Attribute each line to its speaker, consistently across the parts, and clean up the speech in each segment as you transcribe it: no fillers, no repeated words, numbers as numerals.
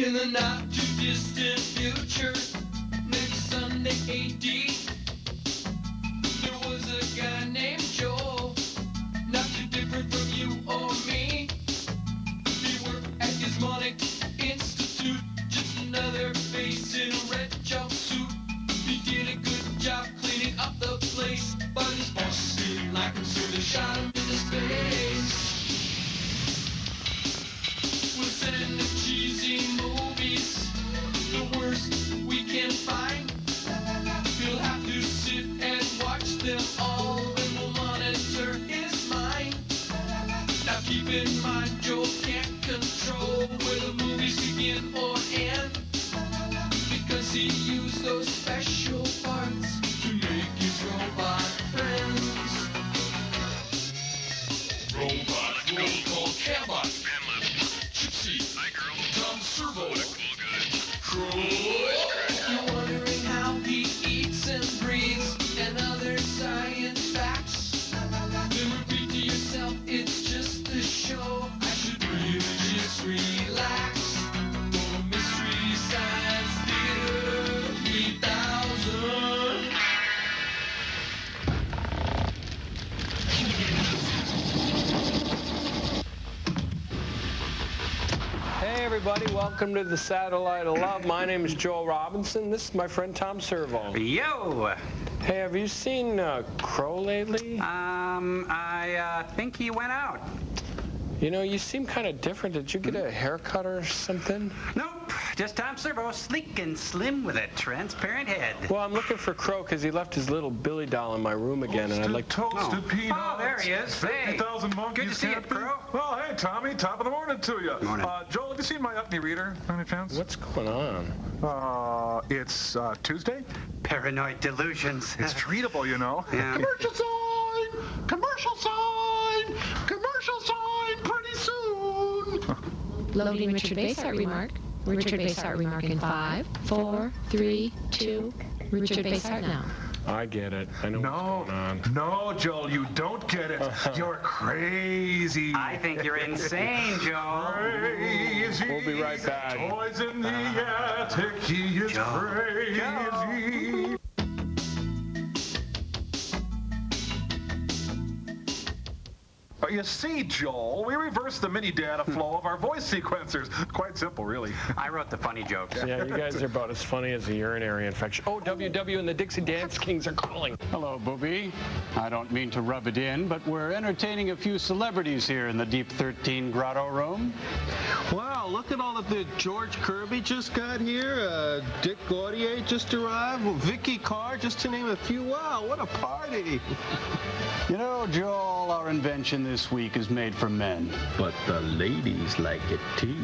Speaker 1: In the not too distant future, next Sunday AD, there was a guy named Joel, not too different from you or me. He worked at Gizmonic Institute, just another face in a red jumpsuit. He did a good job cleaning up the place, but his boss didn't like him, so they shot him into space. We'll send the cheesy movies, the worst we can find. He'll have to sit and watch them all, and we'll monitor his mind. Now keep in mind, Joe can't control where the movies begin or end, because he used those special parts to make his robot friends. Robot, roll call, Cabot, Gypsy, hi girl, Tom Servo, what a cool guy, Troy. You're wondering how he eats and breathes and other science facts. Then repeat to yourself, it's just a show. I should really just relax. For Mystery Science Theater 3000.
Speaker 2: Hey everybody, welcome to the Satellite of Love. My name is Joel Robinson. This is my friend Tom Servo.
Speaker 3: Yo!
Speaker 2: Hey, have you seen Crow lately?
Speaker 3: I think he went out.
Speaker 2: You know, you seem kind of different. Did you get a haircut or something?
Speaker 3: Nope, just Tom Servo, sleek and slim with a transparent head.
Speaker 2: Well, I'm looking for Crow because he left his little Billy doll in my room again, and I'd like to...
Speaker 4: Toasted peanuts.
Speaker 3: Oh, there he is. Hey.
Speaker 4: 50,000 monkeys.
Speaker 3: Good to see you, Crow.
Speaker 4: Well, hey, Tommy, top of the morning to you.
Speaker 3: Morning.
Speaker 4: Joel, have you seen my Upney Reader, by any chance?
Speaker 2: What's going on?
Speaker 4: It's Tuesday.
Speaker 3: Paranoid delusions.
Speaker 4: It's treatable, you know.
Speaker 3: Yeah.
Speaker 4: Commercial sign! Commercial sign! Commercial sign pretty soon!
Speaker 5: Loading Richard Basehart remark. Richard Basehart remark in 5, 4, 3, 2. Richard Basehart now.
Speaker 2: I get it. I know what's going on.
Speaker 4: No, Joel, you don't get it. You're crazy.
Speaker 3: I think you're insane, Joe.
Speaker 4: Crazy.
Speaker 2: We'll be right back.
Speaker 4: Toys in the attic, he is
Speaker 3: Joe.
Speaker 4: crazy. You see, Joel, we reversed the mini data flow of our voice sequencers. Quite simple, really.
Speaker 3: I wrote the funny jokes.
Speaker 2: Yeah, you guys are about as funny as a urinary infection. Oh, WW and the Dixie Dance Kings are calling.
Speaker 6: Hello, Booby. I don't mean to rub it in, but we're entertaining a few celebrities here in the Deep 13 Grotto Room.
Speaker 7: Wow, look at all of the George Kirby just got here, Dick Gaudier just arrived, Vicky Carr, just to name a few. Wow, what a party.
Speaker 6: You know, Joel, our invention this week is made for men.
Speaker 7: But the ladies like it too.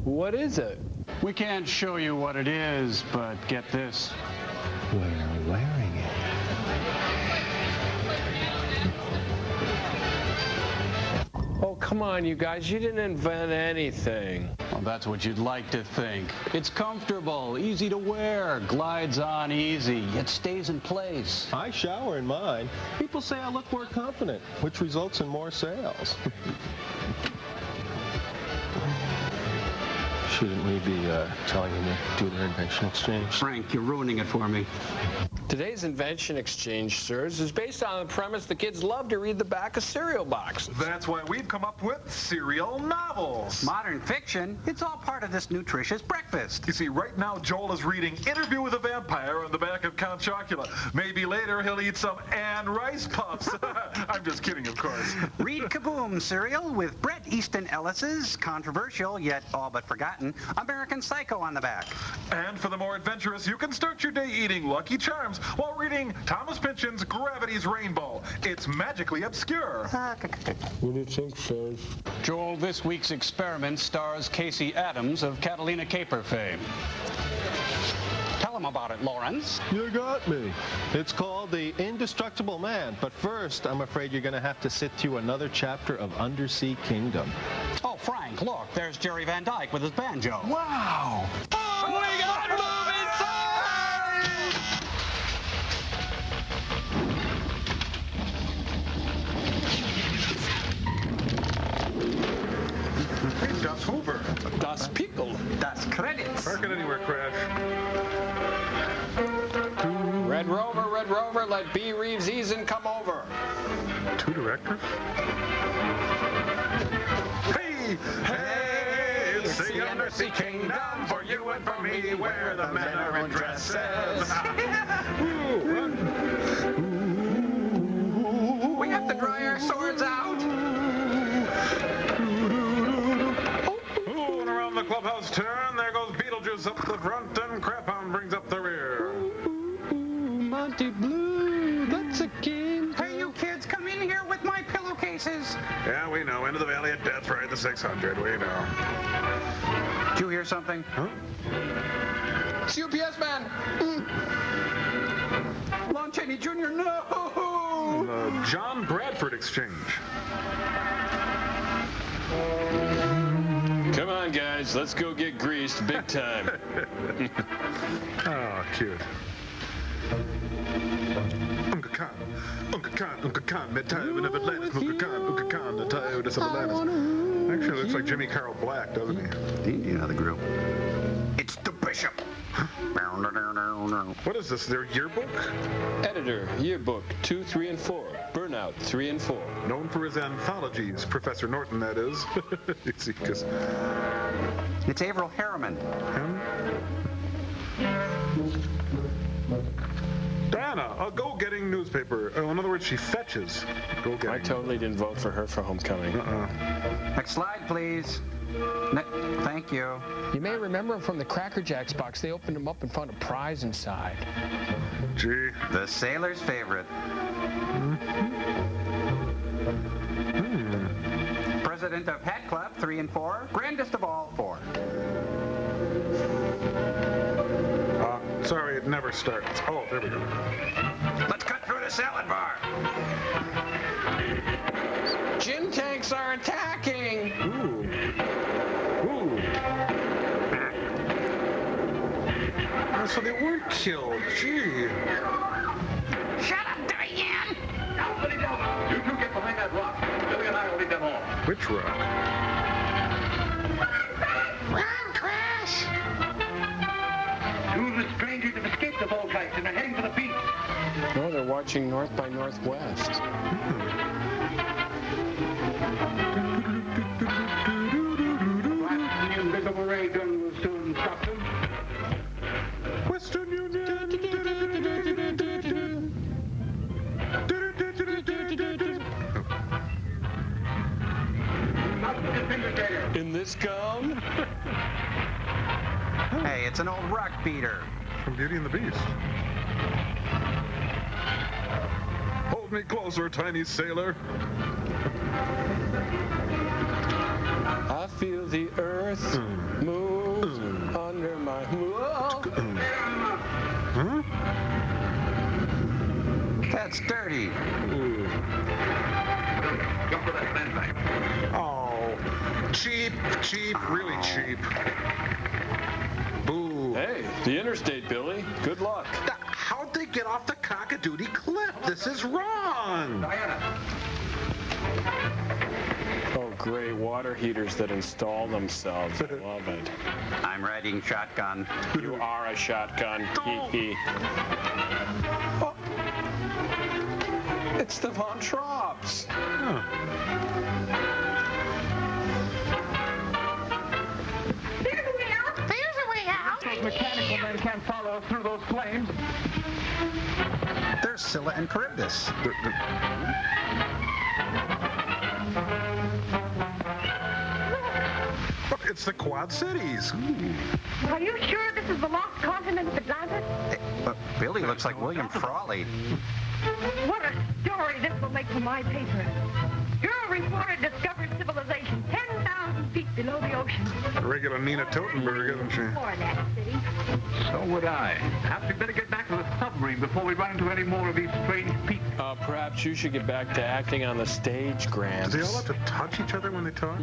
Speaker 2: What is it?
Speaker 6: We can't show you what it is, but get this.
Speaker 7: We're wearing it.
Speaker 2: Oh, come on, you guys. You didn't invent anything.
Speaker 6: Well, that's what you'd like to think. It's comfortable, easy to wear, glides on easy, yet stays in place.
Speaker 7: I shower in mine. People say I look more confident, which results in more sales. Shouldn't we be telling them to do their invention exchange?
Speaker 6: Frank, you're ruining it for me.
Speaker 2: Today's invention exchange, sirs, is based on the premise the kids love to read the back of cereal boxes.
Speaker 4: That's why we've come up with serial novels.
Speaker 3: Modern fiction, it's all part of this nutritious breakfast.
Speaker 4: You see, right now, Joel is reading Interview with a Vampire on the back of Count Chocula. Maybe later he'll eat some Ann Rice Puffs. I'm just kidding, of course.
Speaker 3: Read Kaboom cereal with Bret Easton Ellis's controversial yet all but forgotten American Psycho on the back.
Speaker 4: And for the more adventurous, you can start your day eating Lucky Charms while reading Thomas Pynchon's Gravity's Rainbow. It's magically obscure.
Speaker 2: What do you think, sirs?
Speaker 6: Joel, this week's experiment stars Casey Adams of Catalina Caper fame. Tell him about it, Lawrence.
Speaker 7: You got me. It's called The Indestructible Man, but first, I'm afraid you're going to have to sit through another chapter of Undersea Kingdom.
Speaker 6: Oh, Frank, look, there's Jerry Van Dyke with his banjo.
Speaker 4: Wow.
Speaker 2: Oh, we got moving
Speaker 4: Das Hoover.
Speaker 2: Das People.
Speaker 3: Das Credits.
Speaker 4: Park it anywhere, Crash.
Speaker 2: Red Rover, let B. Reeves Eason come over.
Speaker 4: Two directors? Hey! Hey! It's the MST Kingdom for you and for me, where the men are in dresses.
Speaker 3: We have to dry our swords out.
Speaker 4: Ooh, and around the clubhouse turn, there goes Beetlejuice up the front and Craphound brings up the rear.
Speaker 2: Monty Blue, that's a king.
Speaker 3: Hey, you kids, come in here with my pillowcases.
Speaker 4: Yeah, we know. Into the Valley of Death, ride the 600. We know.
Speaker 3: Did you hear something?
Speaker 4: Huh?
Speaker 2: It's UPS man.
Speaker 3: Lon Chaney Jr., no!
Speaker 4: The John Bradford exchange.
Speaker 2: Come on, guys, let's go get greased big time.
Speaker 4: Oh, cute. Uncle Khan, met time of Atlantis. Uncle Khan, the tiredest of Atlantis. Actually, looks like Jimmy Carl Black, doesn't he?
Speaker 3: You know the group. It's the Bishop.
Speaker 4: What is this, their yearbook?
Speaker 2: Editor, yearbook 2, 3, and 4. Burnout 3 and 4.
Speaker 4: Known for his anthologies, Professor Norton, that is. See, 'cause
Speaker 3: It's Averil Harriman.
Speaker 4: him? Diana, a go-getting newspaper. Oh, in other words, she fetches. Go-getting.
Speaker 2: I totally didn't vote for her for homecoming.
Speaker 3: Next slide, please. Thank you.
Speaker 8: You may remember him from the Cracker Jacks box. They opened him up and found a prize inside.
Speaker 4: Gee.
Speaker 3: The sailor's favorite. President of Hat Club, 3 and 4. Grandest of all, 4.
Speaker 4: Sorry, it never starts. Oh, there we go.
Speaker 3: Let's cut through the salad bar.
Speaker 2: Gin tanks are attacking.
Speaker 4: Ooh. Oh, so they weren't killed. Gee.
Speaker 3: Shut up, Diane!
Speaker 6: You two get behind that rock. Billy and I will lead them on.
Speaker 4: Which rock?
Speaker 3: Run, Crash!
Speaker 6: Two of the strangers have escaped the Volkites and are heading for the beach.
Speaker 2: No, they're watching North by Northwest.
Speaker 6: The invisible ray gun will soon stop them.
Speaker 4: Western Union.
Speaker 2: In this gum?
Speaker 3: Hey, it's an old rock beater.
Speaker 4: From Beauty and the Beast. Hold me closer, tiny sailor.
Speaker 2: I feel the earth move under my... Whoa.
Speaker 4: Huh?
Speaker 3: That's dirty.
Speaker 6: Jump for that sandbag.
Speaker 4: Oh, cheap, really cheap. Boo.
Speaker 2: Hey, the interstate, Billy. Good luck.
Speaker 4: How'd they get off the Cockadoodie Cliff? This is wrong.
Speaker 6: Diana.
Speaker 2: Oh, great water heaters that install themselves. I love it.
Speaker 3: I'm riding shotgun.
Speaker 2: You are a shotgun. Hee hee. Oh, it's the Von Trapps.
Speaker 4: Huh.
Speaker 9: There's a way out. There's a way out.
Speaker 6: Those mechanical men can't follow us through those flames.
Speaker 3: There's Scylla and Charybdis.
Speaker 4: Look, it's the Quad Cities.
Speaker 9: Are you sure this is the lost continent of Atlantis?
Speaker 3: Billy looks like William Frawley.
Speaker 9: What a story this will make for my paper. Your reporter discovered civilization 10,000 feet below the ocean.
Speaker 4: Regular Nina Totenberg, isn't she?
Speaker 9: Before that city.
Speaker 6: So would I. Perhaps we'd better get back to the submarine before we run into any more of these strange peaks.
Speaker 2: Perhaps you should get back to acting on the stage, Gramps.
Speaker 4: Do they all have to touch each other when they talk?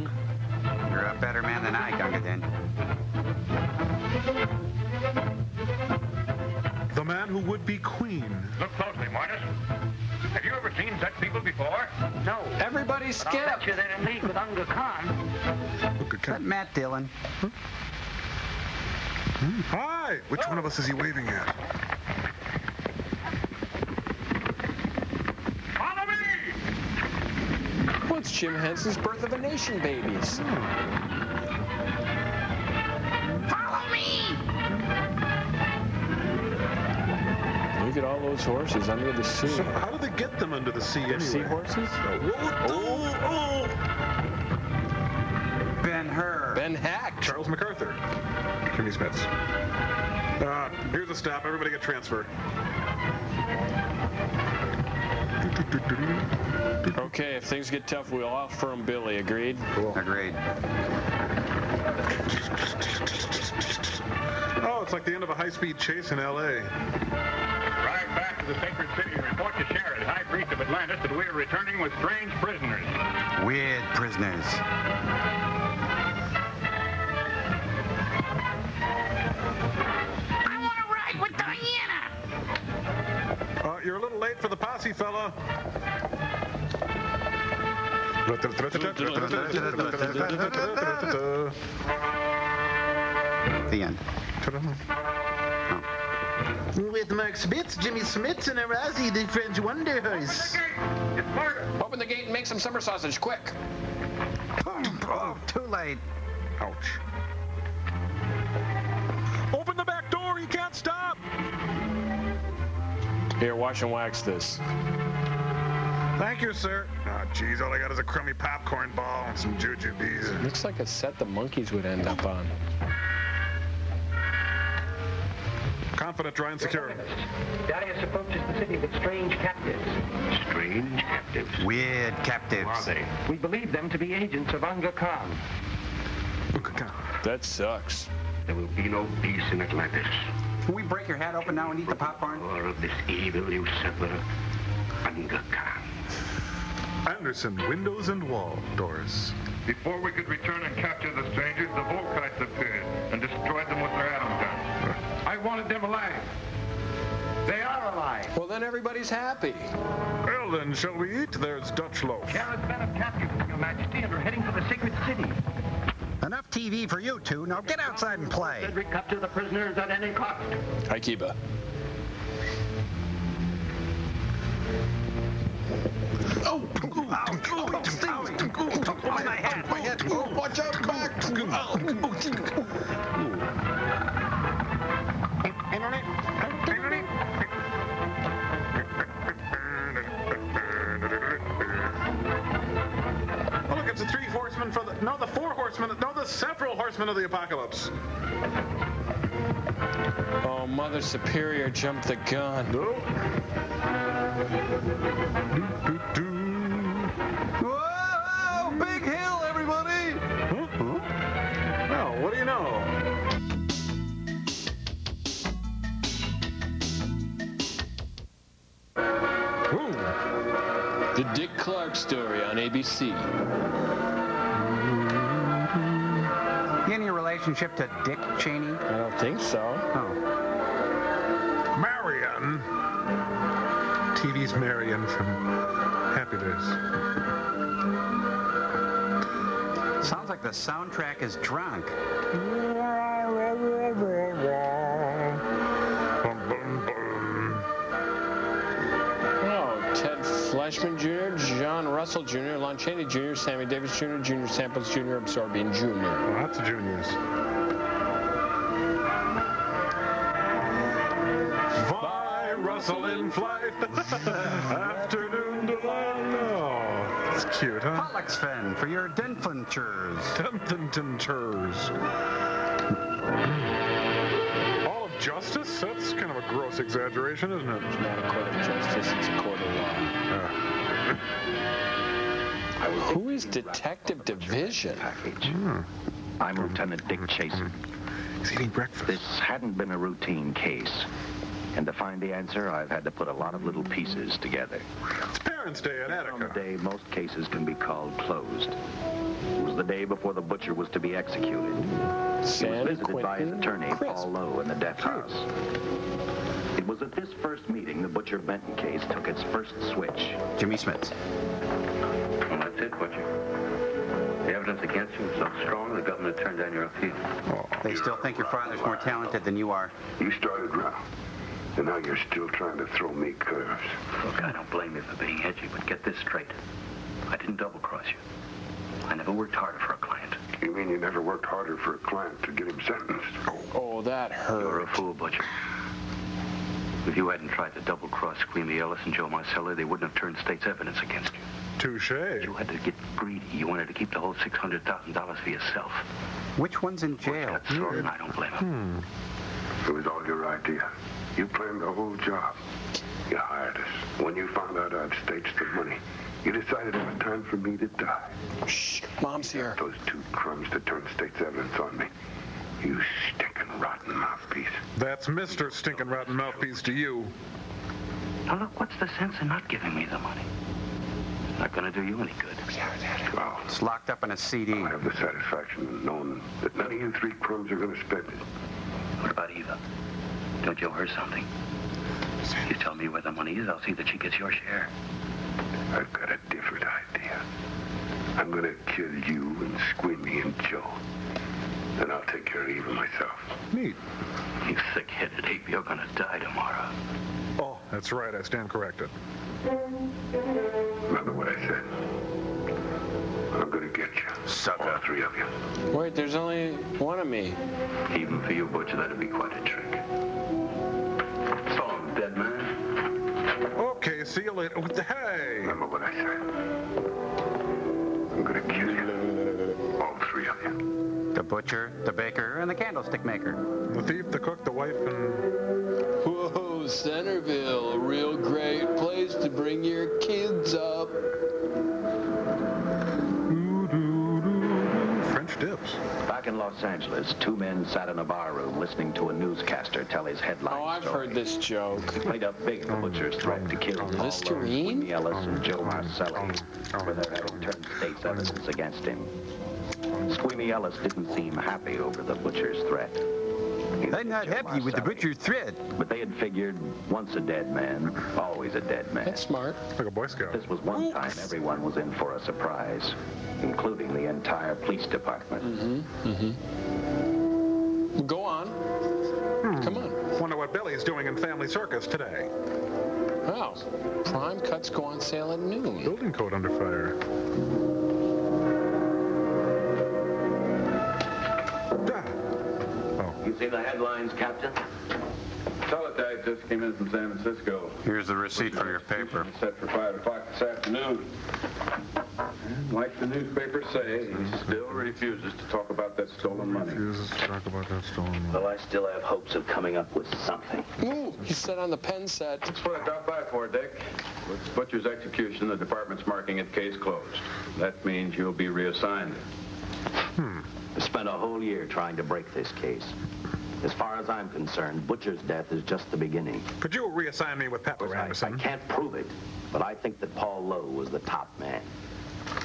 Speaker 3: You're a better man than I, Gunga Din.
Speaker 4: The man? man who would be queen.
Speaker 10: Look closely, Martis. Have you ever seen such people before?
Speaker 9: No.
Speaker 2: Everybody
Speaker 9: But I'll
Speaker 2: skip.
Speaker 9: bet you they're in league with Unga Khan.
Speaker 3: Is that Matt Dillon?
Speaker 4: Hi! Which one of us is he waving at?
Speaker 10: Follow me!
Speaker 2: Well, it's Jim Henson's Birth of a Nation babies.
Speaker 9: Follow me!
Speaker 2: Look at all those horses under the sea.
Speaker 4: So how do they get them under the sea anyway?
Speaker 2: Seahorses?
Speaker 3: Ben-Hur.
Speaker 2: Ben Hack.
Speaker 4: Charles MacArthur. Jimmy Smits. Here's a stop. Everybody get transferred.
Speaker 2: Okay, if things get tough, we'll all firm Billy. Agreed?
Speaker 4: Cool.
Speaker 3: Agreed.
Speaker 4: Oh, it's like the end of a high-speed chase in L.A.
Speaker 10: Drive back to the sacred city and report to Sherrod, High Priest of Atlantis, that we are returning with strange prisoners.
Speaker 3: Weird prisoners.
Speaker 9: I want to ride with Diana!
Speaker 4: You're a little late for the posse, fella.
Speaker 3: The end.
Speaker 11: With Mark Spitz, Jimmy Smits, and Arazi, the French Wonder Horse.
Speaker 10: It's murder!
Speaker 2: Open the gate and make some summer sausage, quick.
Speaker 3: Oh, too late.
Speaker 4: Ouch. Open the back door. He can't stop.
Speaker 2: Here, wash and wax this.
Speaker 4: Thank you, sir. Oh, geez, all I got is a crummy popcorn ball and some jujubes.
Speaker 2: Looks like a set the monkeys would end up on.
Speaker 4: Confident, dry, and secure.
Speaker 9: Darius approaches the city with strange captives.
Speaker 10: Strange captives.
Speaker 3: Weird captives.
Speaker 10: Who are they?
Speaker 9: We believe them to be agents of Unga Khan.
Speaker 2: That sucks.
Speaker 10: There will be no peace in Atlantis.
Speaker 3: Can we break your hat open now and eat the popcorn?
Speaker 10: Or of this evil usurper, Unga Khan.
Speaker 4: Anderson, windows and wall doors.
Speaker 10: Before we could return and capture the strangers, the Volkites appeared and destroyed them with their atom guns. I wanted them alive. They are alive.
Speaker 2: Well, then everybody's happy.
Speaker 4: Well, then, shall we eat? There's Dutch loaf.
Speaker 9: Sherrod's men have captured them, Your Majesty, and are heading for the sacred city.
Speaker 3: Enough TV for you two. Now get outside and play.
Speaker 9: Said we capture the prisoners at any cost.
Speaker 2: Hi, Kiba.
Speaker 3: My hat.
Speaker 2: Watch out, back.
Speaker 4: Oh, look, it's the three horsemen for the... No, the four horsemen... No, the several horsemen of the apocalypse.
Speaker 2: Oh, Mother Superior jumped the gun.
Speaker 4: No.
Speaker 7: Whoa! Big hill, everybody!
Speaker 4: Well, what do you know?
Speaker 2: The Dick Clark story on ABC.
Speaker 3: Any relationship to Dick Cheney?
Speaker 2: I don't think so.
Speaker 3: Oh.
Speaker 4: Marion. TV's Marion from Happy Days.
Speaker 3: Sounds like the soundtrack is drunk.
Speaker 4: Bum, bum, bum.
Speaker 2: Oh, Ted Fleshman Jr., John Russell Jr., Lon Chaney Jr., Sammy Davis Jr., Junior Samples Jr., Absorbian Jr.
Speaker 4: Lots of juniors. Fly, Russell in flight. Afternoon delight. Oh, that's cute, huh?
Speaker 3: Pollux-Fen for your Dinflintures.
Speaker 4: Dinflintures. All of justice? That's kind of a gross exaggeration, isn't it?
Speaker 2: It's not a court of justice, it's a court of law. Who is Detective Division?
Speaker 10: I'm Lieutenant Dick Chasen.
Speaker 4: He's eating breakfast.
Speaker 10: This hadn't been a routine case. And to find the answer, I've had to put a lot of little pieces together.
Speaker 4: It's Parents' Day at
Speaker 10: On the
Speaker 4: Attica.
Speaker 10: day most cases can be called closed. It was the day before the butcher was to be executed. He was
Speaker 2: San
Speaker 10: visited by his
Speaker 2: Quentin
Speaker 10: attorney,
Speaker 2: Crisp.
Speaker 10: Paul Lowe, in the death house.
Speaker 12: It was at this first meeting the Butcher Benton case took its first switch.
Speaker 3: Jimmy Smits.
Speaker 13: Well, that's it, Butcher. The evidence against you is so strong, the government turned down your appeal.
Speaker 3: They still think your father's more talented than you are.
Speaker 14: You started round, and now you're still trying to throw me curves.
Speaker 13: Look, I don't blame you for being edgy, but get this straight. I didn't double-cross you. I never worked harder for a client.
Speaker 14: You mean you never worked harder for a client to get him sentenced?
Speaker 2: Oh, that hurt.
Speaker 13: You're a fool, Butcher. If you hadn't tried to double-cross Squeamy Ellis and Joe Marcelli, they wouldn't have turned state's evidence against you.
Speaker 4: Touche.
Speaker 13: You had to get greedy. You wanted to keep the whole $600,000 for yourself.
Speaker 3: Which one's in jail?
Speaker 13: Got thrown, and I don't blame him.
Speaker 14: It was all your idea. You planned the whole job. You hired us. When you found out I'd staged the money, you decided it was time for me to die.
Speaker 2: Shh, Mom's here.
Speaker 14: Those two crumbs to turn state's evidence on me. You stinking rotten mouthpiece.
Speaker 4: That's Mr. Stinking Rotten Mouthpiece to you.
Speaker 13: Now, look, what's the sense in not giving me the money? It's not going to do you any good.
Speaker 14: Well,
Speaker 3: It's locked up in a CD.
Speaker 14: I have the satisfaction of knowing that none of you three crumbs are going to spend it.
Speaker 13: What about Eva? Don't you owe her something? You tell me where the money is, I'll see that she gets your share.
Speaker 14: I've got a different idea. I'm going to kill you and Squeamy and Joe. Then I'll take care of Eva myself.
Speaker 4: Neat.
Speaker 13: You thick-headed ape, you're going to die tomorrow.
Speaker 4: Oh, that's right. I stand corrected.
Speaker 14: Remember what I said. I'm going to get you.
Speaker 3: Sucker.
Speaker 14: All three of you.
Speaker 2: Wait, there's only one of me.
Speaker 13: Even for you, Butcher, that'd be quite a trick. So, dead man.
Speaker 4: Okay, see you later. Hey!
Speaker 14: Remember what I said. I'm going to kill you. All three of you.
Speaker 3: The butcher, the baker, and the candlestick maker.
Speaker 4: The thief, the cook, the wife, and...
Speaker 2: Whoa, Centerville, a real great place to bring your kids up.
Speaker 4: French dips.
Speaker 12: Back in Los Angeles, two men sat in a bar room listening to a newscaster tell his headline
Speaker 2: Oh, I've
Speaker 12: story.
Speaker 2: heard this joke.
Speaker 12: He played up big the Butcher's threat to kill Paul Lowe,
Speaker 2: Listerine?
Speaker 12: Squeamy Ellis, and Joe Marcelli for their having turned state's evidence against him. Squeamy Ellis didn't seem happy over the Butcher's threat.
Speaker 3: I'm not happy with the butcher's threat.
Speaker 12: But they had figured, once a dead man, always a dead man.
Speaker 2: That's smart.
Speaker 4: Like a Boy Scout.
Speaker 12: This was one time everyone was in for a surprise, including the entire police department.
Speaker 2: Go on. Come on.
Speaker 4: Wonder what Billy's doing in Family Circus today.
Speaker 2: Wow. Prime cuts go on sale at noon.
Speaker 4: Building code under fire.
Speaker 13: You see the headlines, Captain?
Speaker 6: Teletype just came in from San Francisco.
Speaker 3: Here's the receipt for your paper.
Speaker 6: Set for 5 o'clock this afternoon. And like the newspapers say, he still refuses to talk about that stolen money.
Speaker 4: Refuses to talk about that stolen money.
Speaker 12: Well, I still have hopes of coming up with something.
Speaker 2: Ooh, he said on the pen set.
Speaker 6: That's what I dropped by for, Dick. With Butcher's execution, the department's marking it case closed. That means you'll be reassigned.
Speaker 12: I spent a whole year trying to break this case. As far as I'm concerned, Butcher's death is just the beginning.
Speaker 4: Could you reassign me with Pepper
Speaker 12: I
Speaker 4: Anderson?
Speaker 12: can't prove it, but I think that Paul Lowe was the top man.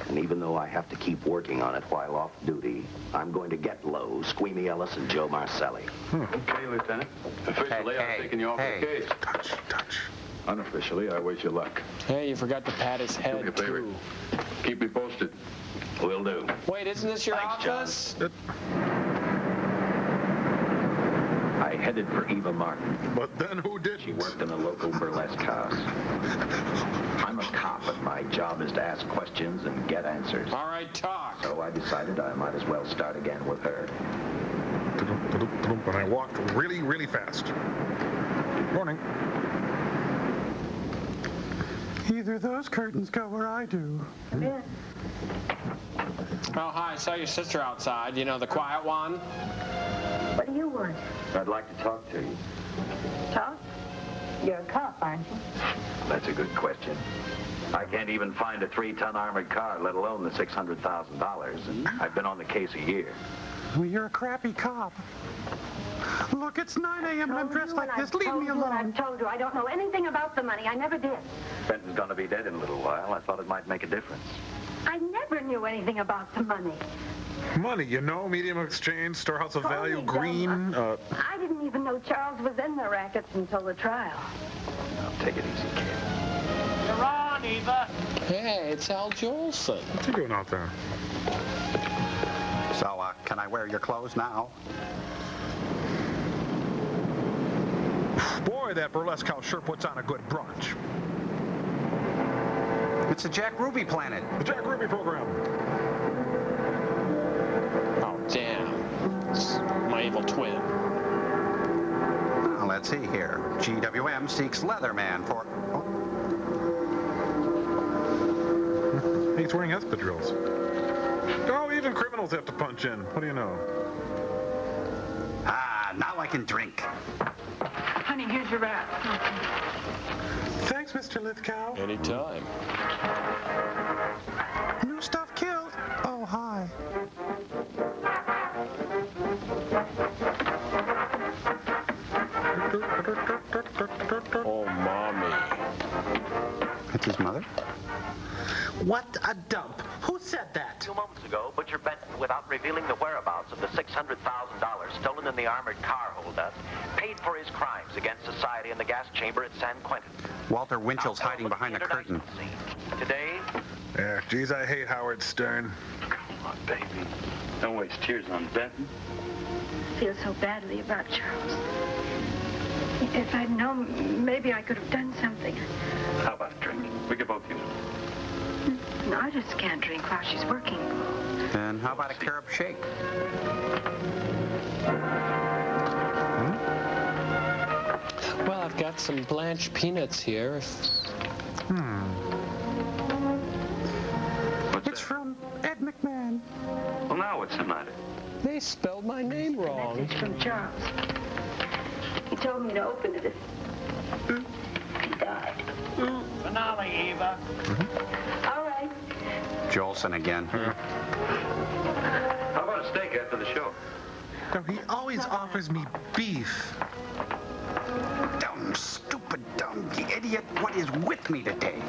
Speaker 12: And even though I have to keep working on it while off duty, I'm going to get Lowe, Squeamy Ellis, and Joe Marcelli.
Speaker 6: Okay, Lieutenant. Officially, I'm taking you off the case.
Speaker 4: Touch.
Speaker 6: Unofficially, I wish you luck.
Speaker 2: Hey, you forgot to pat his
Speaker 6: Do me a
Speaker 2: head,
Speaker 6: favor.
Speaker 2: too.
Speaker 6: Keep me posted.
Speaker 12: Will do.
Speaker 2: Wait, isn't this your
Speaker 12: Thanks, John.
Speaker 2: office?
Speaker 12: I headed for Eva Martin.
Speaker 4: But then who didn't?
Speaker 12: She worked in a local burlesque house. I'm a cop, and my job is to ask questions and get answers.
Speaker 2: All right, talk.
Speaker 12: So I decided I might as well start again with her.
Speaker 4: And I walked really, really fast. Morning.
Speaker 3: Either those curtains go where I do.
Speaker 2: Oh, hi, I saw your sister outside. You know, the quiet one.
Speaker 9: What do you want?
Speaker 12: I'd like to talk to you.
Speaker 9: Talk? You're a cop, aren't you?
Speaker 12: That's a good question. I can't even find a 3-ton armored car, let alone the $600,000, and I've been on the case a year.
Speaker 3: Well, you're a crappy cop. Look, it's 9 a.m. and I'm dressed like this. Leave me alone.
Speaker 9: I've told you. I don't know anything about the money. I never did.
Speaker 12: Benton's gonna be dead in a little while. I thought it might make a difference.
Speaker 9: I never knew anything about the money.
Speaker 4: Money, you know, medium of exchange, storehouse of value,
Speaker 9: Totally
Speaker 4: green.
Speaker 9: dumb. I didn't even know Charles was in the rackets until the trial.
Speaker 12: Now, take it easy, kid.
Speaker 2: You're on, Eva. Hey, it's Al Jolson.
Speaker 4: What's he doing out there?
Speaker 3: So, can I wear your clothes now?
Speaker 4: Boy, that burlesque house sure puts on a good brunch.
Speaker 3: It's the Jack Ruby planet.
Speaker 4: The Jack Ruby program.
Speaker 2: Oh, damn. It's my evil twin.
Speaker 3: Well, let's see here. GWM seeks Leatherman for... Oh.
Speaker 4: He's wearing espadrilles. Oh, even criminals have to punch in. What do you know?
Speaker 3: Ah, now I can drink.
Speaker 9: Honey, here's your wrap.
Speaker 4: Thanks, Mr. Lithgow.
Speaker 2: Anytime.
Speaker 3: New stuff killed. Oh, hi.
Speaker 2: Oh, Mommy.
Speaker 3: That's his mother?
Speaker 11: What a dump. Who said that?
Speaker 12: 2 moments ago, Butcher Benton, without revealing the whereabouts of the $600,000 stolen in the armored car holdup, paid for his crimes against society in the gas chamber at San Quentin.
Speaker 3: Walter Winchell's hiding behind the curtain.
Speaker 12: Today...
Speaker 4: Yeah, geez, I hate Howard Stern.
Speaker 13: Come on, baby. Don't waste tears on Benton.
Speaker 9: I feel so badly about Charles. If I'd known, maybe I could have done something.
Speaker 13: How about a drink? We could both use it.
Speaker 9: No, I just can't drink while she's working.
Speaker 3: And how about a carob shake?
Speaker 2: Well, I've got some blanched peanuts here.
Speaker 3: It's from Ed McMahon.
Speaker 13: Well, now what's the matter?
Speaker 2: They spelled my name wrong.
Speaker 9: It's from Charles. He told me to open it if he died.
Speaker 2: Finale, Eva.
Speaker 9: All right.
Speaker 3: Jolson again.
Speaker 13: How about a steak after the show?
Speaker 11: No, he always offers me beef.
Speaker 3: Dumb, stupid, dumb idiot. What is with me today?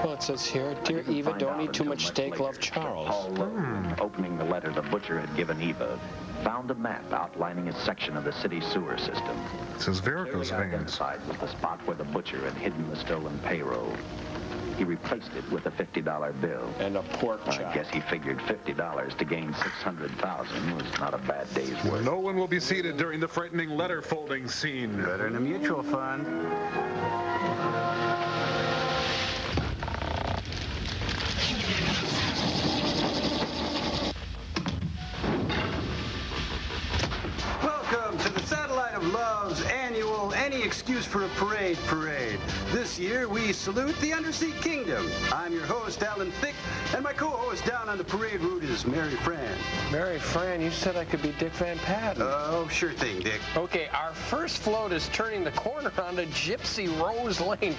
Speaker 2: Well, it says here, Dear Eva, don't eat too much steak, love Charles.
Speaker 12: Paul Lowe, opening the letter the butcher had given Eva, found a map outlining a section of the city sewer system.
Speaker 4: It says varicose
Speaker 12: Clearly
Speaker 4: veins.
Speaker 12: identified was the spot where the butcher had hidden the stolen payroll. He replaced it with a $50 bill.
Speaker 2: And a pork chop.
Speaker 12: I guess he figured $50 to gain $600,000 was not a bad day's work.
Speaker 4: No one will be seated during the frightening letter folding scene.
Speaker 3: Better than a mutual fund. Welcome to the Satellite of Love's annual Any Excuse for a Parade parade. This year, we salute the Undersea Kingdom. I'm your host, Alan Thicke, and my co-host down on the parade route is Mary Fran.
Speaker 2: Mary Fran, you said I could be Dick Van Patten.
Speaker 3: Oh, sure thing, Dick.
Speaker 2: Okay, our first float is turning the corner onto Gypsy Rose Lane.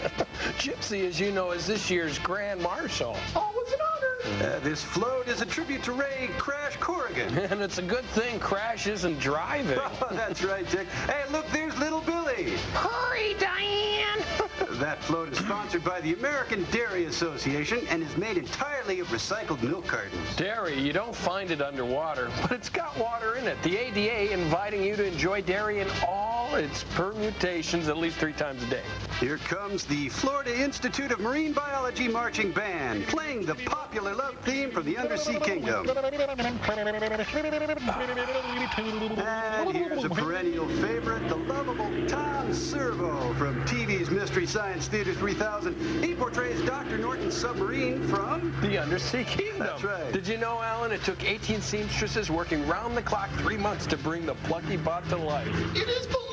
Speaker 2: Gypsy, as you know, is this year's Grand Marshal.
Speaker 3: Oh, it's an honor. This float is a tribute to Ray Crash Corrigan.
Speaker 2: And it's a good thing Crash isn't driving.
Speaker 3: Oh, that's right, Dick. Hey, look, there's Little Billy.
Speaker 2: Hurry, Diane!
Speaker 3: That float is sponsored by the American Dairy Association and is made entirely of recycled milk cartons.
Speaker 2: Dairy, you don't find it underwater, but it's got water in it. The ADA inviting you to enjoy dairy in all its permutations at least 3 times a day.
Speaker 3: Here comes the Florida Institute of Marine Biology Marching Band, playing the popular love theme from the Undersea Kingdom. And here's a perennial favorite, the lovable Tom Servo from TV's Mystery Science Theater 3000. He portrays Dr. Norton's submarine from
Speaker 2: the Undersea Kingdom.
Speaker 3: That's right.
Speaker 2: Did you know, Alan, it took 18 seamstresses working round the clock 3 months to bring the plucky bot to life.
Speaker 11: It is balloon!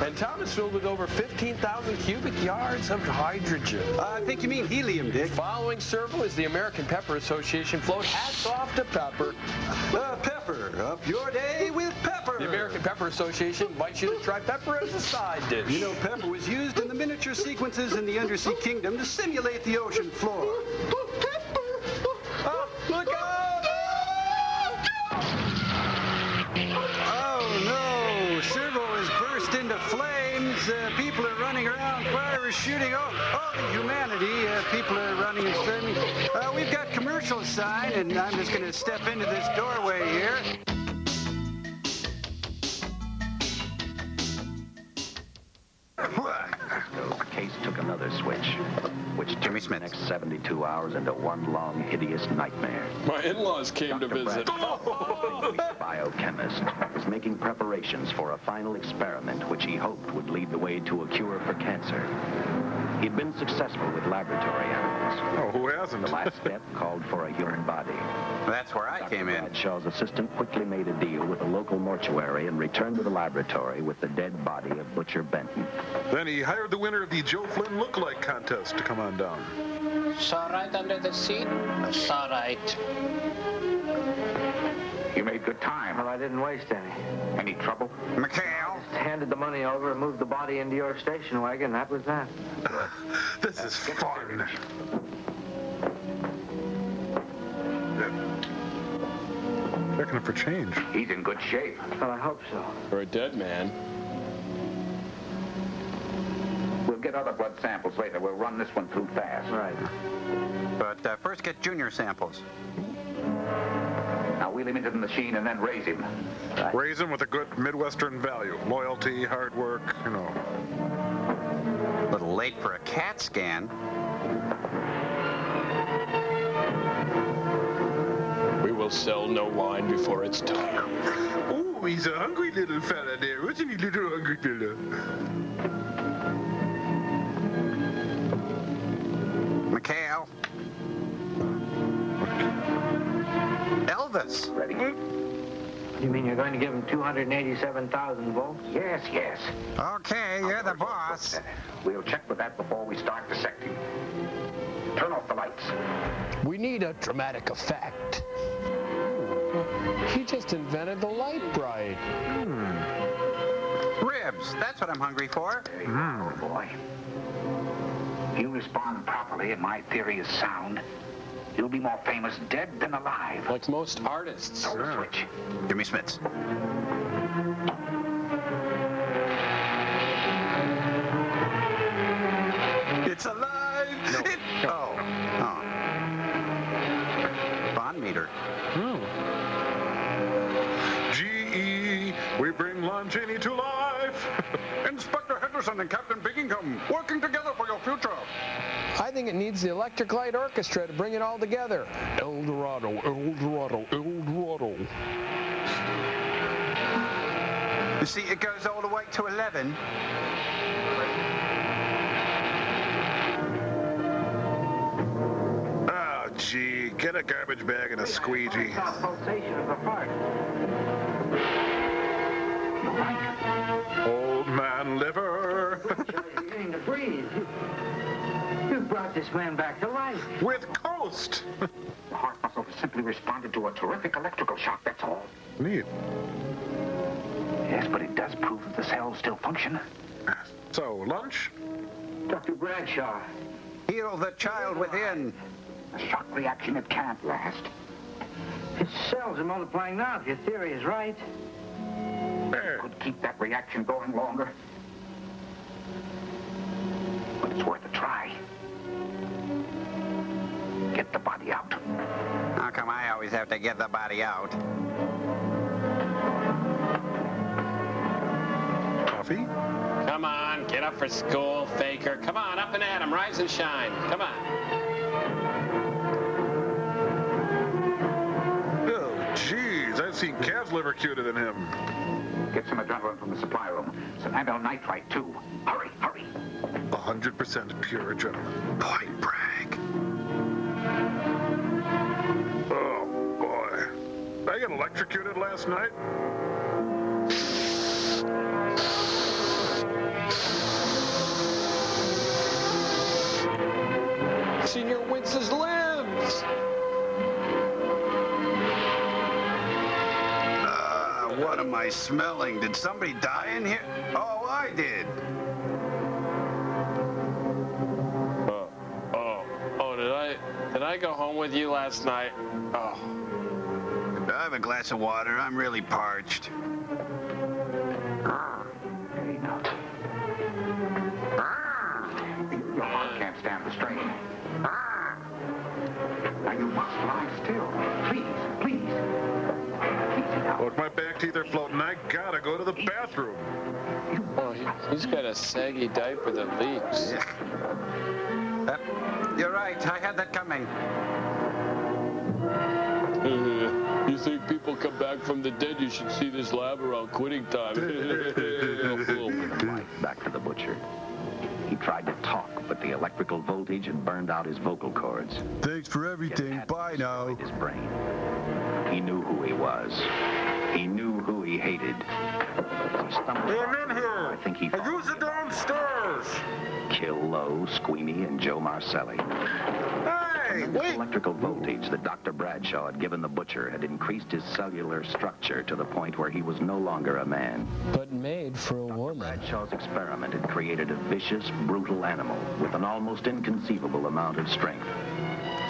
Speaker 2: And Tom is filled with over 15,000 cubic yards of hydrogen.
Speaker 3: I think you mean helium, Dick.
Speaker 2: Following Servo is the American Pepper Association float. Hats off to Pepper.
Speaker 3: Pepper, up your day with pepper.
Speaker 2: The American Pepper Association invites you to try pepper as a side dish.
Speaker 3: You know, pepper was used in the miniature sequences in the Undersea Kingdom to simulate the ocean floor.
Speaker 11: Pepper!
Speaker 2: Oh, look out!
Speaker 3: Oh, no. Servo has burst into flames. People are running around. Fire is shooting. Oh, the humanity. People are running you spare me? We've got commercial sign, and I'm just going to step into this doorway here.
Speaker 12: The case took another switch, which turned the next 72 hours into one long, hideous nightmare.
Speaker 2: My in-laws came to visit.
Speaker 12: Biochemist was making preparations for a final experiment which he hoped would lead the way to a cure for cancer. He'd been successful with laboratory animals.
Speaker 4: Oh, who hasn't?
Speaker 12: The last step called for a human body.
Speaker 3: That's where I came in.
Speaker 12: Bradshaw's assistant quickly made a deal with a local mortuary and returned to the laboratory with the dead body of Butcher Benton.
Speaker 4: Then he hired the winner of the Joe Flynn Lookalike contest to come on down.
Speaker 8: Saw right under the seat? Saw right.
Speaker 13: You made good time.
Speaker 15: Well, I didn't waste any.
Speaker 13: Any trouble?
Speaker 3: McHale.
Speaker 15: Just handed the money over and moved the body into your station wagon. That was that.
Speaker 4: This is fun. Checking it for change.
Speaker 13: He's in good shape.
Speaker 15: Well, I hope so.
Speaker 2: For a dead man.
Speaker 13: We'll get other blood samples later. We'll run this one through fast.
Speaker 15: Right.
Speaker 3: But first get junior samples.
Speaker 13: Now wheel him into the machine and then raise him.
Speaker 15: Right.
Speaker 4: Raise him with a good Midwestern value. Loyalty, hard work, you know.
Speaker 3: A little late for a CAT scan.
Speaker 2: We will sell no wine before it's time.
Speaker 4: Oh, he's a hungry little fella there. Wasn't he, little hungry fella?
Speaker 3: McHale. Elvis.
Speaker 13: Ready?
Speaker 15: You mean you're going to give him 287,000 volts?
Speaker 13: Yes, yes.
Speaker 3: Okay, you're the boss.
Speaker 13: We'll check with that before we start dissecting. Turn off the lights.
Speaker 8: We need a dramatic effect.
Speaker 2: He just invented the light bright.
Speaker 3: Ribs. That's what I'm hungry for.
Speaker 13: There you go, boy. If you respond properly and my theory is sound, you'll be more famous dead than alive.
Speaker 2: Like most artists.
Speaker 13: Switch.
Speaker 3: Jimmy Smits. It's alive!
Speaker 2: No.
Speaker 3: Oh. Bond meter.
Speaker 4: GE, we bring Longini to life.
Speaker 6: Inspector Henderson and Captain Bingham, working together for your future.
Speaker 8: I think it needs the Electric Light Orchestra to bring it all together. El Dorado, El Dorado, El Dorado.
Speaker 3: You see, it goes all the way to 11.
Speaker 4: Oh, gee, get a garbage bag and a squeegee.
Speaker 15: Pulsation of the heart.
Speaker 4: Old man liver.
Speaker 15: He's beginning to breathe. You brought this man back to life.
Speaker 4: With Coast.
Speaker 13: The heart muscle has simply responded to a terrific electrical shock, that's all.
Speaker 4: Neat.
Speaker 13: Yes, but it does prove that the cells still function.
Speaker 4: So, lunch?
Speaker 15: Dr. Bradshaw.
Speaker 3: Heal the child within.
Speaker 13: A shock reaction it can't last.
Speaker 15: His cells are multiplying now, if your theory is right.
Speaker 13: Could keep that reaction going longer. But it's worth a try. Get the body out.
Speaker 3: How come I always have to get the body out?
Speaker 4: Coffee?
Speaker 2: Come on, get up for school, faker. Come on, up and at 'em, rise and shine. Come on.
Speaker 4: Oh, jeez, I've seen calf's liver cuter than him.
Speaker 13: Get some adrenaline from the supply room. Some amyl nitrite, too. Hurry, hurry.
Speaker 4: 100% pure adrenaline.
Speaker 3: Point brag.
Speaker 4: Oh, boy. I got electrocuted last night.
Speaker 8: Senior Wince's limbs.
Speaker 3: What am I smelling? Did somebody die in here? Oh, I did.
Speaker 2: Did I go home with you last night? Oh.
Speaker 3: I have a glass of water. I'm really parched.
Speaker 13: Your heart can't stand the strain.
Speaker 4: teeth are floating. I gotta go to the bathroom.
Speaker 2: Oh, he's got a saggy diaper that leaks.
Speaker 3: You're right. I had that coming.
Speaker 2: You think people come back from the dead? You should see this lab around quitting time.
Speaker 12: Back to the butcher. He tried to talk, but the electrical voltage had burned out his vocal cords.
Speaker 3: Thanks for everything. Bye now.
Speaker 12: His brain. He knew who he was. He knew who he hated. He stumbled.
Speaker 4: I'm in here.
Speaker 12: I think he
Speaker 4: I use it downstairs.
Speaker 12: Kill Lowe, Squeamy, and Joe Marcelli.
Speaker 4: Hey,
Speaker 12: The electrical voltage that Dr. Bradshaw had given the butcher had increased his cellular structure to the point where he was no longer a man.
Speaker 2: But made for a woman.
Speaker 12: Bradshaw's experiment had created a vicious, brutal animal with an almost inconceivable amount of strength.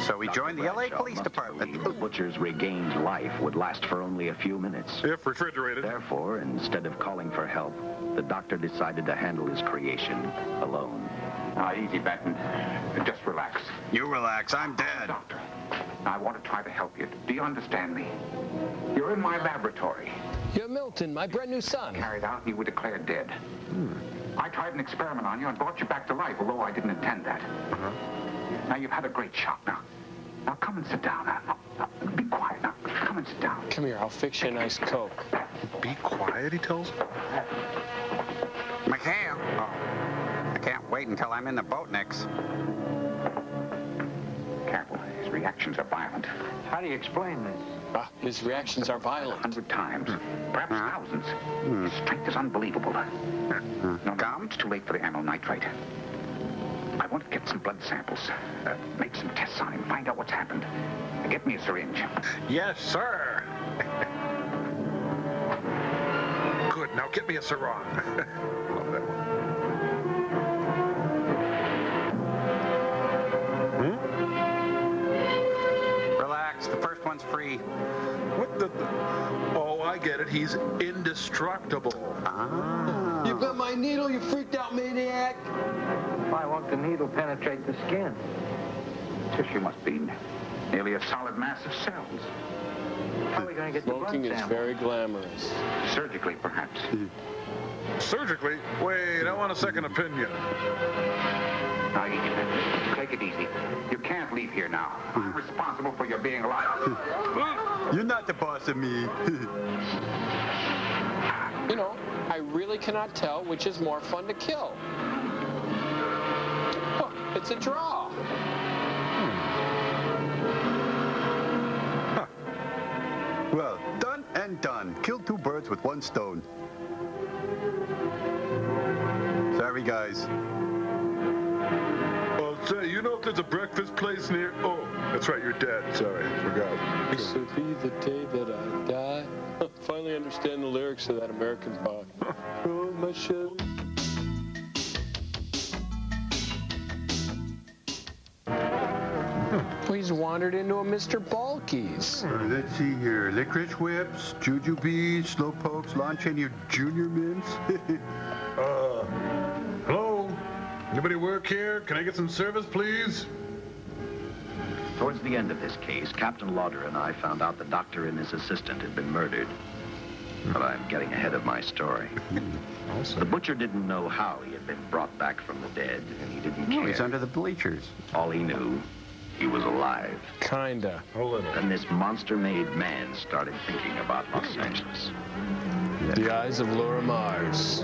Speaker 3: So we joined the LA Police Department.
Speaker 12: The butcher's regained life would last for only a few minutes.
Speaker 4: If refrigerated.
Speaker 12: Therefore, instead of calling for help, the doctor decided to handle his creation alone.
Speaker 13: Now, easy, Benton. Just relax.
Speaker 3: You relax. I'm dead.
Speaker 13: Doctor, I want to try to help you. Do you understand me? You're in my laboratory.
Speaker 2: You're Milton, my brand new son.
Speaker 13: Carried out, you were declared dead. I tried an experiment on you and brought you back to life, although I didn't intend that. Now, you've had a great shot. Now come and sit down. Now, be quiet. Now, come and sit down.
Speaker 2: Come here, I'll fix you a nice Coke.
Speaker 4: Be quiet, he tells me.
Speaker 3: McHale. Oh. I can't wait until I'm in the boat next.
Speaker 13: Careful. His reactions are violent.
Speaker 15: How do you explain this?
Speaker 2: His reactions are violent.
Speaker 13: 100 times. Perhaps thousands. His strength is unbelievable. No, it's too late for the amyl nitrate. I want to get some blood samples. Make some tests on him. Find out what's happened. Get me a syringe.
Speaker 4: Yes, sir. Good. Now get me a sarong. Love that one.
Speaker 3: Relax. The first one's free.
Speaker 4: What the? Oh, I get it. He's indestructible.
Speaker 8: You bit my needle, you freaked out maniac.
Speaker 15: Why won't the needle penetrate the skin?
Speaker 13: Tissue must be nearly a solid mass of cells.
Speaker 15: How are we going to get the blood
Speaker 2: Smoking is
Speaker 15: sample?
Speaker 2: very glamorous.
Speaker 13: Surgically, perhaps.
Speaker 4: Surgically? Wait, I want a second opinion.
Speaker 13: Now, take it easy. You can't leave here now. I'm responsible for your being alive.
Speaker 3: You're not the boss of me.
Speaker 2: You know, I really cannot tell which is more fun to kill. Oh, it's a draw.
Speaker 3: Huh. Well, done and done. Killed two birds with one stone. Sorry, guys.
Speaker 4: Oh, say, you know if there's a breakfast place near... Oh, that's right, you're dead. Sorry, I forgot.
Speaker 2: This will be the day that I die. I finally understand the lyrics of that American pop. Oh, my shit. He's wandered into a Mr. Balky's.
Speaker 3: Let's see here. Licorice whips, jujubes, slow pokes, lawn chain, your junior mints.
Speaker 4: Hello? Anybody work here? Can I get some service, please?
Speaker 12: Towards the end of this case, Captain Lauder and I found out the doctor and his assistant had been murdered. But I'm getting ahead of my story. The butcher didn't know how he had been brought back from the dead, and he didn't care.
Speaker 3: He's under the bleachers.
Speaker 12: All he knew, he was alive.
Speaker 2: Kinda.
Speaker 4: A little.
Speaker 12: And this monster-made man started thinking about Los Angeles.
Speaker 2: The eyes of Laura Mars.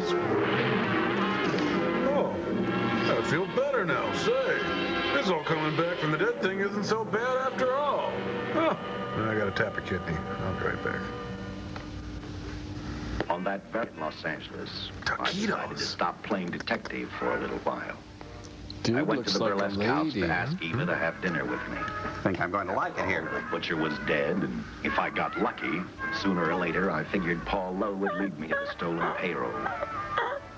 Speaker 4: Oh, I feel better now. Say, this all coming back from the dead thing isn't so bad after all. Huh. I gotta tap a kidney. I'll be right back.
Speaker 12: On that very Los Angeles, I decided to stop playing detective for a little while.
Speaker 2: Dude
Speaker 12: I went
Speaker 2: looks
Speaker 12: to the
Speaker 2: like a
Speaker 12: burlesque house
Speaker 2: lady.
Speaker 12: to ask Eva to have dinner with me.
Speaker 3: I think I'm going to like it here.
Speaker 12: The butcher was dead, and if I got lucky, sooner or later, I figured Paul Lowe would lead me to the stolen payroll.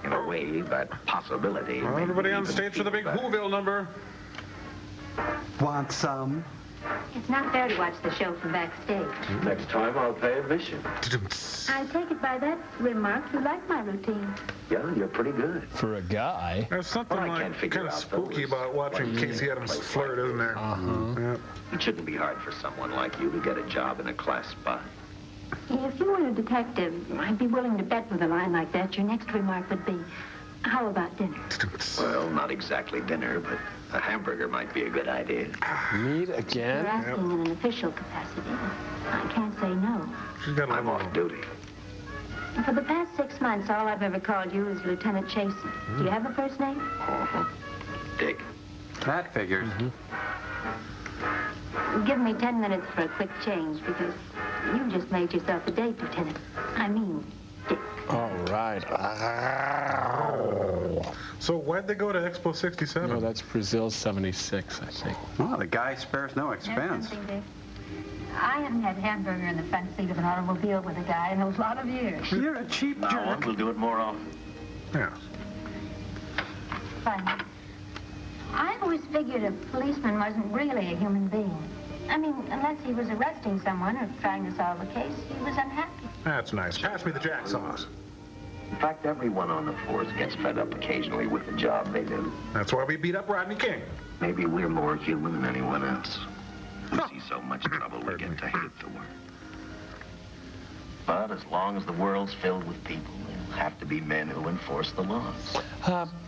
Speaker 12: In a way, that possibility...
Speaker 4: Well, everybody on stage for the big Whoville number.
Speaker 3: Want some?
Speaker 16: It's not fair to watch the show from backstage.
Speaker 12: Next time, I'll pay admission.
Speaker 16: I take it by that remark you like my routine.
Speaker 12: Yeah, you're pretty good.
Speaker 2: For a guy.
Speaker 4: There's something kind of spooky about watching Casey Adams flirt, isn't there?
Speaker 12: It shouldn't be hard for someone like you to get a job in a class spot.
Speaker 16: If you were a detective, I'd be willing to bet with a line like that. Your next remark would be, how about dinner?
Speaker 12: Well, not exactly dinner, but a hamburger might be a good idea.
Speaker 2: Meat again?
Speaker 16: You're asking in an official capacity. I can't say no.
Speaker 12: I'm off duty.
Speaker 16: For the past 6 months, all I've ever called you is Lieutenant Chasen. Do you have a first name?
Speaker 12: Dick.
Speaker 3: That figures.
Speaker 16: Give me 10 minutes for a quick change, because you just made yourself a date, Lieutenant. I mean, Dick.
Speaker 2: All right.
Speaker 4: So why'd they go to Expo 67?
Speaker 2: No, that's Brazil 76, I think.
Speaker 3: Well, the guy spares no expense.
Speaker 16: I haven't had hamburger in the front seat of an automobile with a guy in a lot of years.
Speaker 3: You're a cheap jerk.
Speaker 12: We'll do it more often.
Speaker 4: Yeah.
Speaker 16: Fine. I always figured a policeman wasn't really a human being. I mean, unless he was arresting someone or trying to solve a case, he was unhappy.
Speaker 4: That's nice. Pass me the jack sauce.
Speaker 12: In fact, everyone on the force gets fed up occasionally with the job they do.
Speaker 4: That's why we beat up Rodney King.
Speaker 12: Maybe we're more human than anyone else. We see so much trouble, we get to hate the work. But as long as the world's filled with people, there'll have to be men who enforce the laws.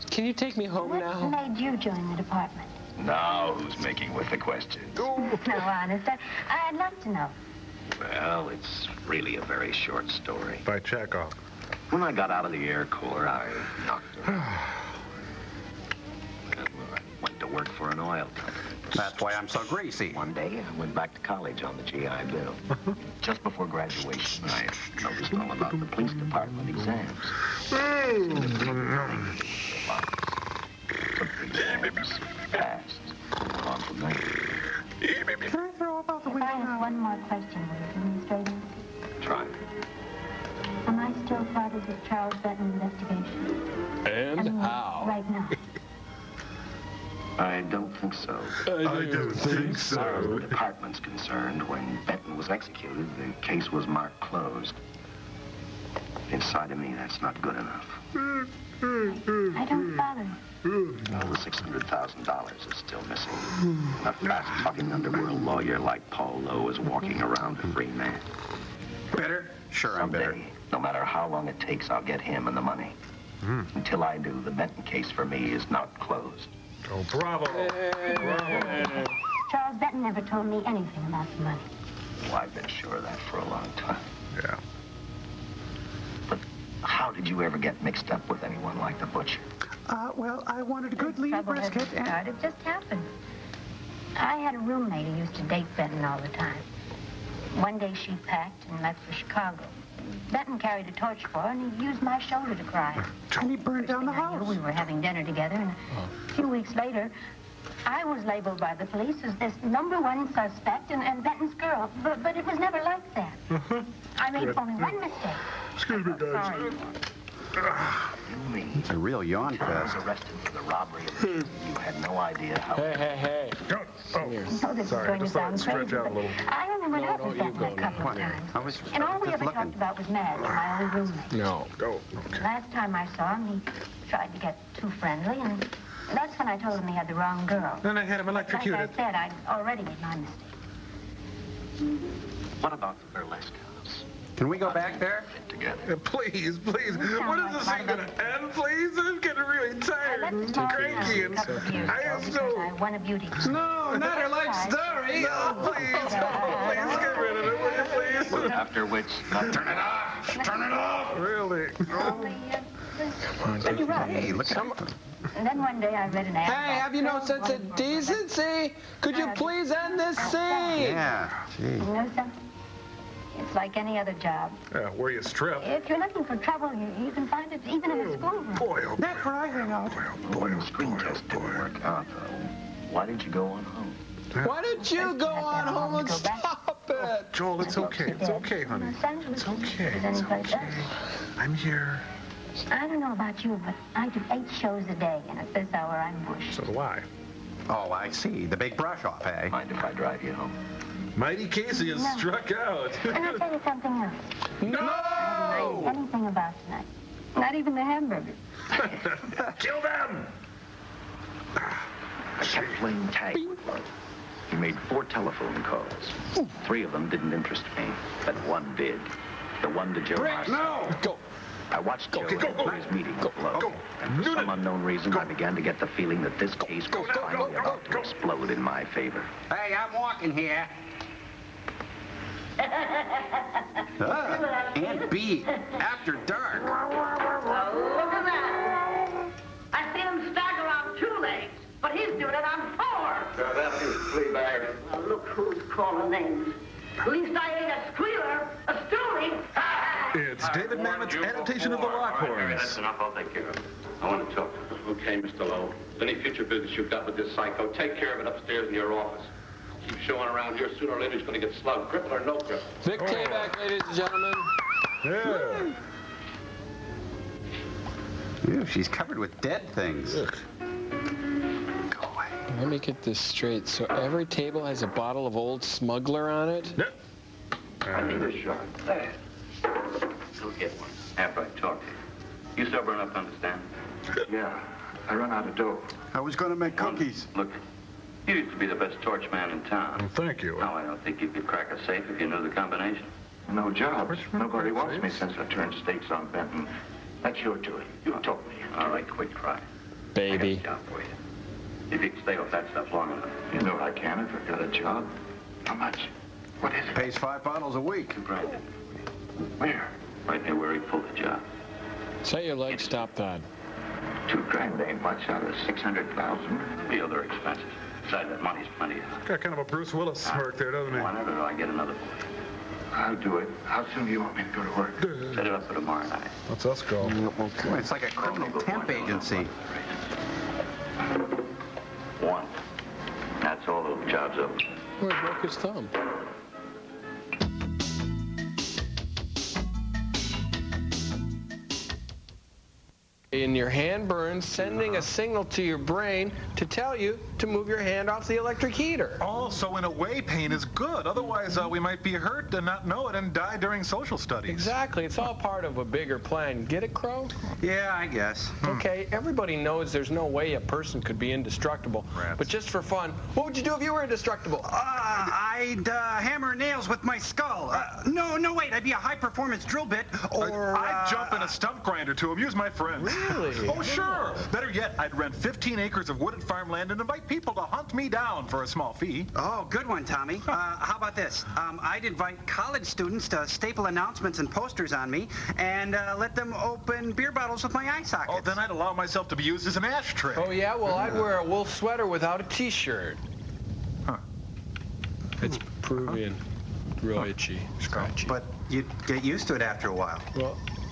Speaker 2: Can you take me home now?
Speaker 16: What made you join the department?
Speaker 12: Now who's making with the question?
Speaker 16: No, honest, I'd love to know.
Speaker 12: Well, it's really a very short story.
Speaker 4: By Chekhov.
Speaker 12: When I got out of the air Corps, I knocked around. I went to work for an oil company.
Speaker 3: That's why I'm so greasy.
Speaker 12: One day, I went back to college on the GI Bill. Just before graduation, I noticed all about the police department exams. Took the exams, passed, on from there.
Speaker 16: If I ask one more question, will you give me a straight answer?
Speaker 12: Try.
Speaker 16: Am I still part of the Charles Benton investigation?
Speaker 2: And how?
Speaker 16: Right now.
Speaker 12: I don't think so.
Speaker 4: I don't think
Speaker 12: As far as the department's concerned, when Benton was executed, the case was marked closed. Inside of me, that's not good enough.
Speaker 16: I don't follow.
Speaker 12: Well, the $600,000 is still missing. A fast-talking underworld lawyer like Paul Lowe is walking around a free man.
Speaker 3: Bitter? Sure, I'm bitter.
Speaker 12: Someday, no matter how long it takes, I'll get him and the money. Until I do, the Benton case for me is not closed.
Speaker 4: Oh, bravo. Bravo.
Speaker 16: Charles Benton never told me anything about the money.
Speaker 12: Well, I've been sure of that for a long time.
Speaker 4: Yeah.
Speaker 12: But how did you ever get mixed up with anyone like the butcher?
Speaker 3: Well, I wanted a good lean brisket and...
Speaker 16: It just happened. I had a roommate who used to date Benton all the time. One day she packed and left for Chicago. Benton carried a torch for her, and he used my shoulder to cry.
Speaker 3: And he burned down the house.
Speaker 16: We were having dinner together, and a few weeks later, I was labeled by the police as this #1 suspect and Benton's girl. But it was never like that. I made only one mistake.
Speaker 4: Excuse me, guys.
Speaker 16: Sorry.
Speaker 3: It's a real yawn
Speaker 12: I
Speaker 3: fest.
Speaker 12: was arrested for the robbery of the you had no idea how...
Speaker 2: Hey.
Speaker 4: Oh,
Speaker 16: I know this is
Speaker 4: sorry.
Speaker 16: going to
Speaker 4: Just thought I'd
Speaker 16: sound
Speaker 4: stretch
Speaker 16: crazy,
Speaker 4: out a
Speaker 16: but
Speaker 4: little.
Speaker 16: I only went out with Benton a couple of times. And all we ever talked about was Madge, my old roommate.
Speaker 2: No.
Speaker 4: Go. Okay.
Speaker 16: Last time I saw him, he tried to get too friendly, and that's when I told him he had the wrong girl.
Speaker 4: Then I had him electrocuted.
Speaker 16: Like I said, I'd already made my mistake.
Speaker 12: What about the burlesque house?
Speaker 3: Can we go back there?
Speaker 4: Please. When is this thing gonna end, please? I'm getting really tired and cranky and I am so...
Speaker 16: I won a beauty.
Speaker 3: No, not her life story.
Speaker 4: No, please. Please get rid of it, will you, please?
Speaker 12: After which...
Speaker 4: Turn it off! Turn it off! Really?
Speaker 16: Pretty rough.
Speaker 3: Hey, look at him.
Speaker 16: And then one day I read an ad.
Speaker 8: Hey, have you no sense of decency? Could you please end this scene?
Speaker 3: Yeah, gee.
Speaker 16: You know something? It's like any other job.
Speaker 4: Yeah, where you strip.
Speaker 16: If you're looking for trouble, you can find it even in a schoolroom.
Speaker 4: Boy, oh boy.
Speaker 3: That's where I hang out.
Speaker 12: The screen test didn't work out, though. Why did you go on home?
Speaker 8: Why didn't you go on home and stop it?
Speaker 4: Joel, it's okay. It's okay, honey. It's okay. It's okay. I'm here.
Speaker 16: I don't know about you, but I do 8 shows a day, and at this hour I'm bushed.
Speaker 4: So do I.
Speaker 3: Oh, I see. The big brush off, eh?
Speaker 12: Mind if I drive you home?
Speaker 4: Mighty Casey has struck out.
Speaker 16: And I'll tell you something else.
Speaker 4: No!
Speaker 16: I don't mind anything about tonight. Not even the hamburger.
Speaker 4: Kill them!
Speaker 12: I kept playing tag with Love. He made 4 telephone calls. 3 of them didn't interest me, but 1 did. The one to Joe Marcy.
Speaker 4: No!
Speaker 8: Go.
Speaker 12: I watched Joe enter his meeting with Lowe, and for some unknown reason, I began to get the feeling that this case was finally about to explode in my favor.
Speaker 3: Hey, I'm walking here. Aunt B, after dark.
Speaker 9: Oh, look at that. I see him stagger on 2 legs, but he's doing it on 4.
Speaker 10: That's his flea bag.
Speaker 9: Now, look who's calling names. At least I ain't a squealer, a stoolie.
Speaker 4: It's David Mammoth's annotation of the Lockhorns.
Speaker 10: That's enough. I'll take care of it. I want to talk. Okay, Mr. Lowe. Any future business you've got with this psycho, take care of it upstairs in your office. Keep showing around here, sooner or later he's going to get slugged, cripple or no cripple.
Speaker 8: Vic K-back, ladies and gentlemen.
Speaker 4: Yeah.
Speaker 3: Ew, she's covered with dead things.
Speaker 4: Ugh.
Speaker 3: Go away.
Speaker 8: Let me get this straight. So every table has a bottle of Old Smuggler on it?
Speaker 4: Yep.
Speaker 10: I need a shot. There. Go get one. After I talk to you. You sober enough to understand?
Speaker 14: Yeah, I run out of dough.
Speaker 3: I was going to make cookies.
Speaker 10: Look, you used to be the best torch man in town.
Speaker 4: Well, thank you.
Speaker 10: Now, I don't think you could crack a safe if you knew the combination.
Speaker 14: No jobs. Nobody wants me since I turned stakes on Benton. That's your doing. You told me.
Speaker 10: All right, quit crying.
Speaker 8: Baby.
Speaker 10: I got a job for you. If you can stay off that stuff long enough.
Speaker 14: You know I can if I've got a job. How much? What is it?
Speaker 3: Pays 5 bottles a week.
Speaker 10: Right.
Speaker 14: Where?
Speaker 10: Right there where he pulled the job.
Speaker 8: Say your leg stopped on.
Speaker 14: $2 grand ain't much out of 600,000.
Speaker 10: The other expenses. Besides, that money's plenty.
Speaker 4: Got kind of a Bruce Willis smirk there, doesn't he?
Speaker 10: Whenever I get another boy.
Speaker 14: I'll do it. How soon do you want me to go to work?
Speaker 10: Set it up for tomorrow night.
Speaker 4: What's us called?
Speaker 3: Boy, it's like a criminal temp agency.
Speaker 10: 1. That's all those jobs up.
Speaker 8: Where he broke his thumb. In your hand burns, sending a signal to your brain to tell you to move your hand off the electric heater.
Speaker 4: Oh, so in a way, pain is good. Otherwise, we might be hurt and not know it and die during social studies.
Speaker 8: Exactly. It's all part of a bigger plan. Get it, Crow?
Speaker 3: Yeah, I guess.
Speaker 8: Okay, everybody knows there's no way a person could be indestructible.
Speaker 4: Rats.
Speaker 8: But just for fun, what would you do if you were indestructible?
Speaker 3: I'd hammer nails with my skull. No, wait. I'd be a high-performance drill bit, or...
Speaker 4: I'd jump in a stump grinder to amuse my friends.
Speaker 8: Really?
Speaker 4: Oh, sure. Better yet, I'd rent 15 acres of wooded farmland and invite people to hunt me down for a small fee.
Speaker 3: Oh, good one, Tommy. How about this? I'd invite college students to staple announcements and posters on me and let them open beer bottles with my eye sockets.
Speaker 4: Oh, then I'd allow myself to be used as an ashtray.
Speaker 8: Oh, yeah? Well, I'd wear a wool sweater without a T-shirt.
Speaker 4: Huh.
Speaker 8: It's Peruvian. Real itchy, scratchy.
Speaker 3: But you'd get used to it after a while.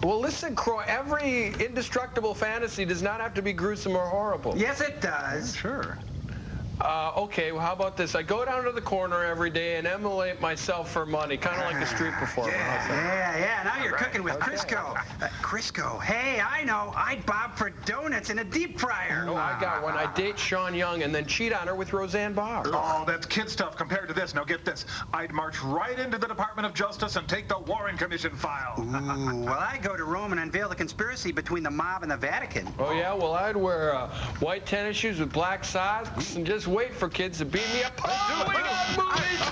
Speaker 8: Well, listen, Crow, every indestructible fantasy does not have to be gruesome or horrible.
Speaker 3: Yes, it does.
Speaker 4: Sure.
Speaker 3: Okay, well, how about this? I go down to the corner every day and emulate myself for money, kind of like a street performer.
Speaker 17: Yeah, now you're cooking with Crisco. Crisco, hey, I know. I'd bob for donuts in a deep fryer.
Speaker 3: Oh, I got one. I date Sean Young and then cheat on her with Roseanne Barr.
Speaker 4: Oh, that's kid stuff compared to this. Now get this. I'd march right into the Department of Justice and take the Warren Commission file.
Speaker 17: Ooh, well, I go to Rome and unveil the conspiracy between the mob and the Vatican.
Speaker 3: Oh, yeah? Well, I'd wear white tennis shoes with black socks and just wait for kids to beat me up. Oh, we got movies!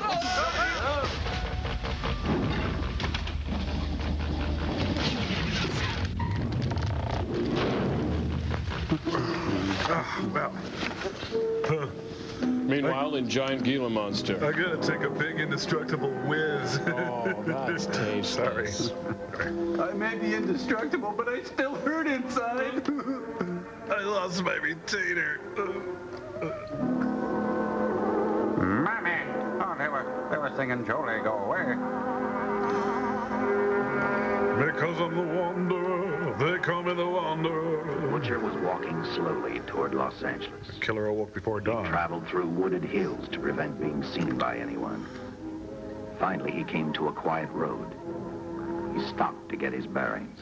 Speaker 8: Meanwhile, in Giant Gila Monster.
Speaker 4: I gotta take a big indestructible whiz.
Speaker 8: Oh, that's tasteless.
Speaker 4: Sorry.
Speaker 17: I may be indestructible, but I still hurt inside.
Speaker 4: I lost my retainer.
Speaker 13: Mommy! Oh, they were singing Jolie, go away.
Speaker 4: Because I'm the Wanderer, they call me the Wanderer.
Speaker 12: Butcher was walking slowly toward Los Angeles.
Speaker 4: The killer awoke before dawn.
Speaker 12: He traveled through wooded hills to prevent being seen by anyone. Finally, he came to a quiet road. He stopped to get his bearings.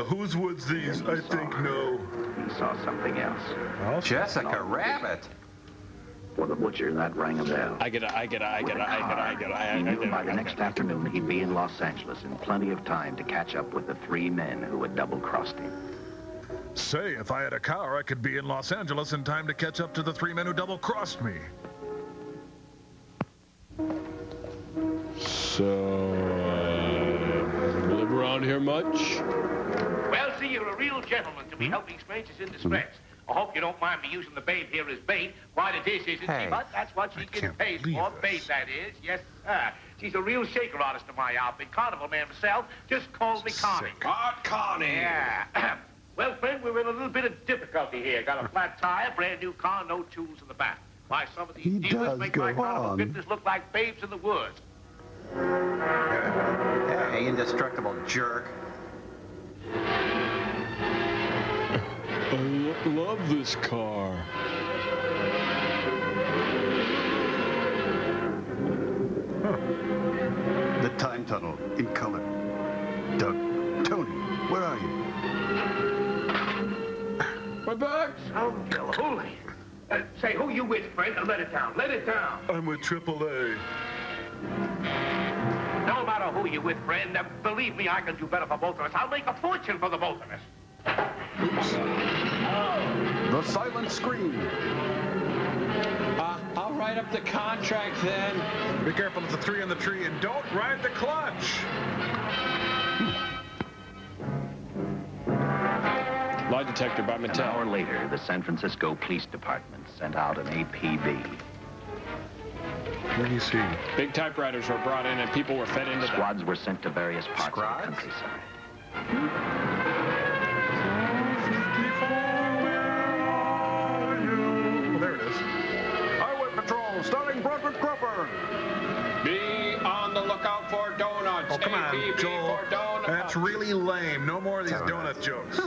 Speaker 4: Whose woods these? I think no.
Speaker 12: He saw something else.
Speaker 3: Well, Jessica Rabbit.
Speaker 12: For the butcher, that rang a bell.
Speaker 8: I get it.
Speaker 12: He knew by the next afternoon he'd be in Los Angeles in plenty of time to catch up with the three men who had double-crossed him.
Speaker 4: Say, if I had a car, I could be in Los Angeles in time to catch up to the three men who double-crossed me.
Speaker 8: So,
Speaker 2: around here much?
Speaker 18: Well, see, you're a real gentleman to be helping strangers in distress. I hope you don't mind me using the babe here as bait. Quite a dish, isn't she? But that's what she gets paid for. Bait, that is. Yes, sir. She's a real shaker artist of my outfit. Carnival man myself. Just call me Connie.
Speaker 2: Art Connie.
Speaker 18: Yeah. Well, friend, we're in a little bit of difficulty here. Got a flat tire, brand new car, no tools in the back. Why, some of these dealers make my carnival business look like babes in the woods.
Speaker 3: Hey, indestructible jerk.
Speaker 2: I love this car.
Speaker 3: The time tunnel in color. Doug, Tony, where are you?
Speaker 2: My back.
Speaker 18: Oh, holy. Say, who you with, friend? Let it down. Let it down.
Speaker 4: I'm with AAA.
Speaker 18: No matter who you with, friend, believe me, I can do better for both of us. I'll make a fortune for the both of us.
Speaker 3: Oops. The silent scream.
Speaker 2: I'll write up the contract then.
Speaker 4: Be careful, it's a 3 on the tree, and don't ride the clutch.
Speaker 2: Lie detector by Mattel.
Speaker 12: An hour later, the San Francisco Police Department sent out an APB.
Speaker 4: What do you see?
Speaker 2: Big typewriters were brought in and people were fed into
Speaker 12: Squads were sent to various parts of the countryside.
Speaker 4: Well, there it is.
Speaker 3: Highway Patrol, starting Broderick Cropper.
Speaker 2: Be on the lookout for donuts.
Speaker 4: Oh, come on,
Speaker 2: APB
Speaker 4: Joel.
Speaker 2: for donuts.
Speaker 4: That's really lame. No more of these donut jokes.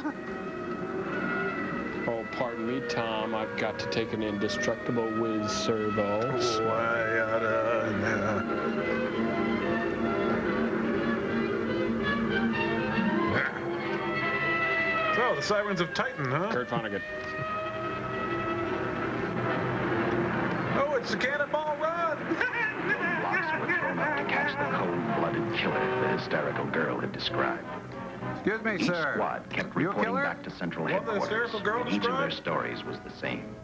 Speaker 2: Oh, pardon me, Tom. I've got to take an indestructible whiz servo.
Speaker 4: So, the Sirens of Titan, huh?
Speaker 2: Kurt Vonnegut.
Speaker 4: Oh, it's the Cannonball Run!
Speaker 12: Lots were thrown out to catch the cold-blooded killer the hysterical girl had described.
Speaker 3: Excuse me,
Speaker 12: Each
Speaker 3: sir.
Speaker 12: squad kept
Speaker 3: You a
Speaker 12: reporting
Speaker 3: killer?
Speaker 12: back to central
Speaker 4: What the
Speaker 12: headquarters.
Speaker 4: hysterical girl
Speaker 12: And each of their
Speaker 4: described?
Speaker 12: stories was the same.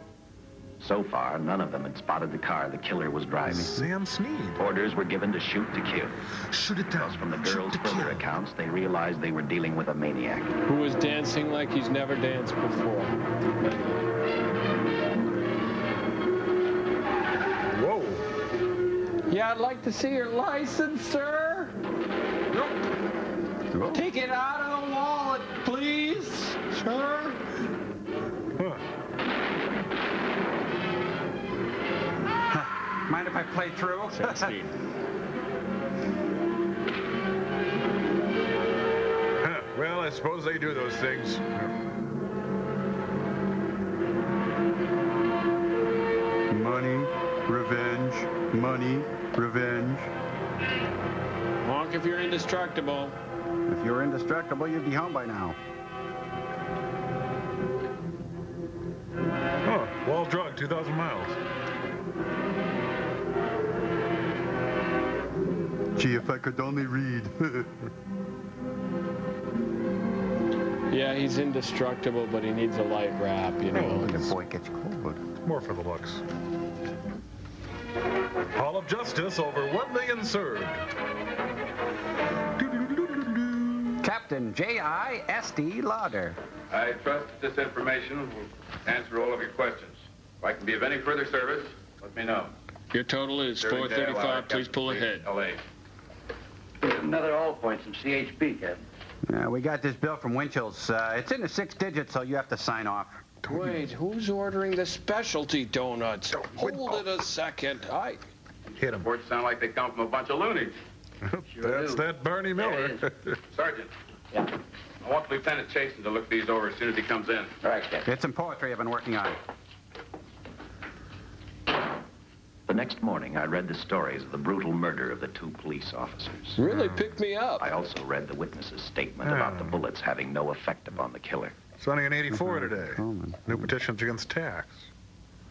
Speaker 12: So far, none of them had spotted the car the killer was driving.
Speaker 4: Sam Sneed.
Speaker 12: Orders were given to shoot to kill.
Speaker 4: Shoot it down.
Speaker 12: Because from the girls' further accounts, they realized they were dealing with a maniac.
Speaker 2: Who was dancing like he's never danced before.
Speaker 4: Whoa.
Speaker 8: Yeah, I'd like to see your license, sir.
Speaker 3: Nope.
Speaker 8: Take it out of the wallet, please, sir.
Speaker 4: Huh.
Speaker 3: Mind if I play through?
Speaker 4: Well, I suppose they do those things.
Speaker 3: Money, revenge, money, revenge.
Speaker 2: Honk if you're indestructible.
Speaker 3: If you were indestructible, you'd be home by now.
Speaker 4: Huh. Wall drug, 2,000 miles.
Speaker 3: Gee, if I could only read.
Speaker 2: Yeah, he's indestructible, but he needs a light wrap, you know.
Speaker 3: The boy gets cold.
Speaker 4: More for the looks. Hall of Justice, over 1 million served.
Speaker 3: Captain J.I.S.D. Lauder.
Speaker 10: I trust that this information will answer all of your questions. If I can be of any further service, let me know.
Speaker 2: Your total is 435. Please pull ahead.
Speaker 10: L.A.
Speaker 15: Another all points from CHP, Captain.
Speaker 3: We got this bill from Winchell's. It's in the 6 digits, so you have to sign off.
Speaker 2: Wait, who's ordering the specialty donuts? Hold it a second.
Speaker 4: Hit him.
Speaker 10: Reports sound like they come from a bunch of loonies.
Speaker 4: That's that Barney Miller.
Speaker 10: Sergeant. Yeah. I want Lieutenant Chasen to look these over as soon as he comes in.
Speaker 15: All right, Captain.
Speaker 3: It's some poetry I've been working on.
Speaker 12: The next morning, I read the stories of the brutal murder of the 2 police officers.
Speaker 2: Really picked me up.
Speaker 12: I also read the witness's statement about the bullets having no effect upon the killer.
Speaker 4: Signing an 84 today. New petitions against tax.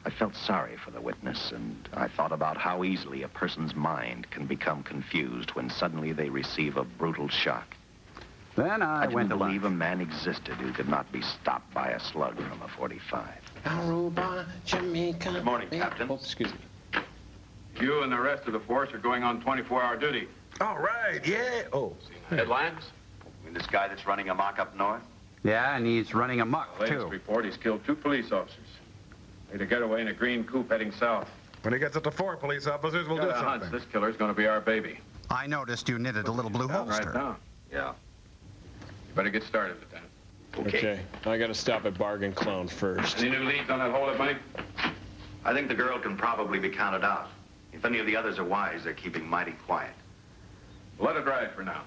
Speaker 12: I felt sorry for the witness, and I thought about how easily a person's mind can become confused when suddenly they receive a brutal shock.
Speaker 3: Then I
Speaker 12: didn't
Speaker 3: went to
Speaker 12: believe a man existed who could not be stopped by a slug from a 45.
Speaker 2: Aruba, Jamaica.
Speaker 10: Good morning, Captain.
Speaker 2: Oh, excuse me.
Speaker 10: You and the rest of the force are going on 24-hour duty.
Speaker 4: All right, yeah. Oh.
Speaker 10: Headlines?
Speaker 12: You mean this guy that's running amok up north?
Speaker 3: Yeah, and he's running amok,
Speaker 10: The latest
Speaker 3: too.
Speaker 10: report, he's killed 2 police officers. Made a getaway in a green coupe heading south.
Speaker 4: When he gets up to 4 police officers, we'll do
Speaker 10: Got a hunch
Speaker 4: something.
Speaker 10: this killer's going to be our baby.
Speaker 3: I noticed you knitted a little blue holster.
Speaker 10: Right now.
Speaker 12: Yeah.
Speaker 10: You better get started, Lieutenant.
Speaker 2: Okay. I got to stop at Bargain Clown first.
Speaker 10: Any new leads on that hold-up money?
Speaker 12: I think the girl can probably be counted out. If any of the others are wise, they're keeping mighty quiet.
Speaker 10: Let it ride for now.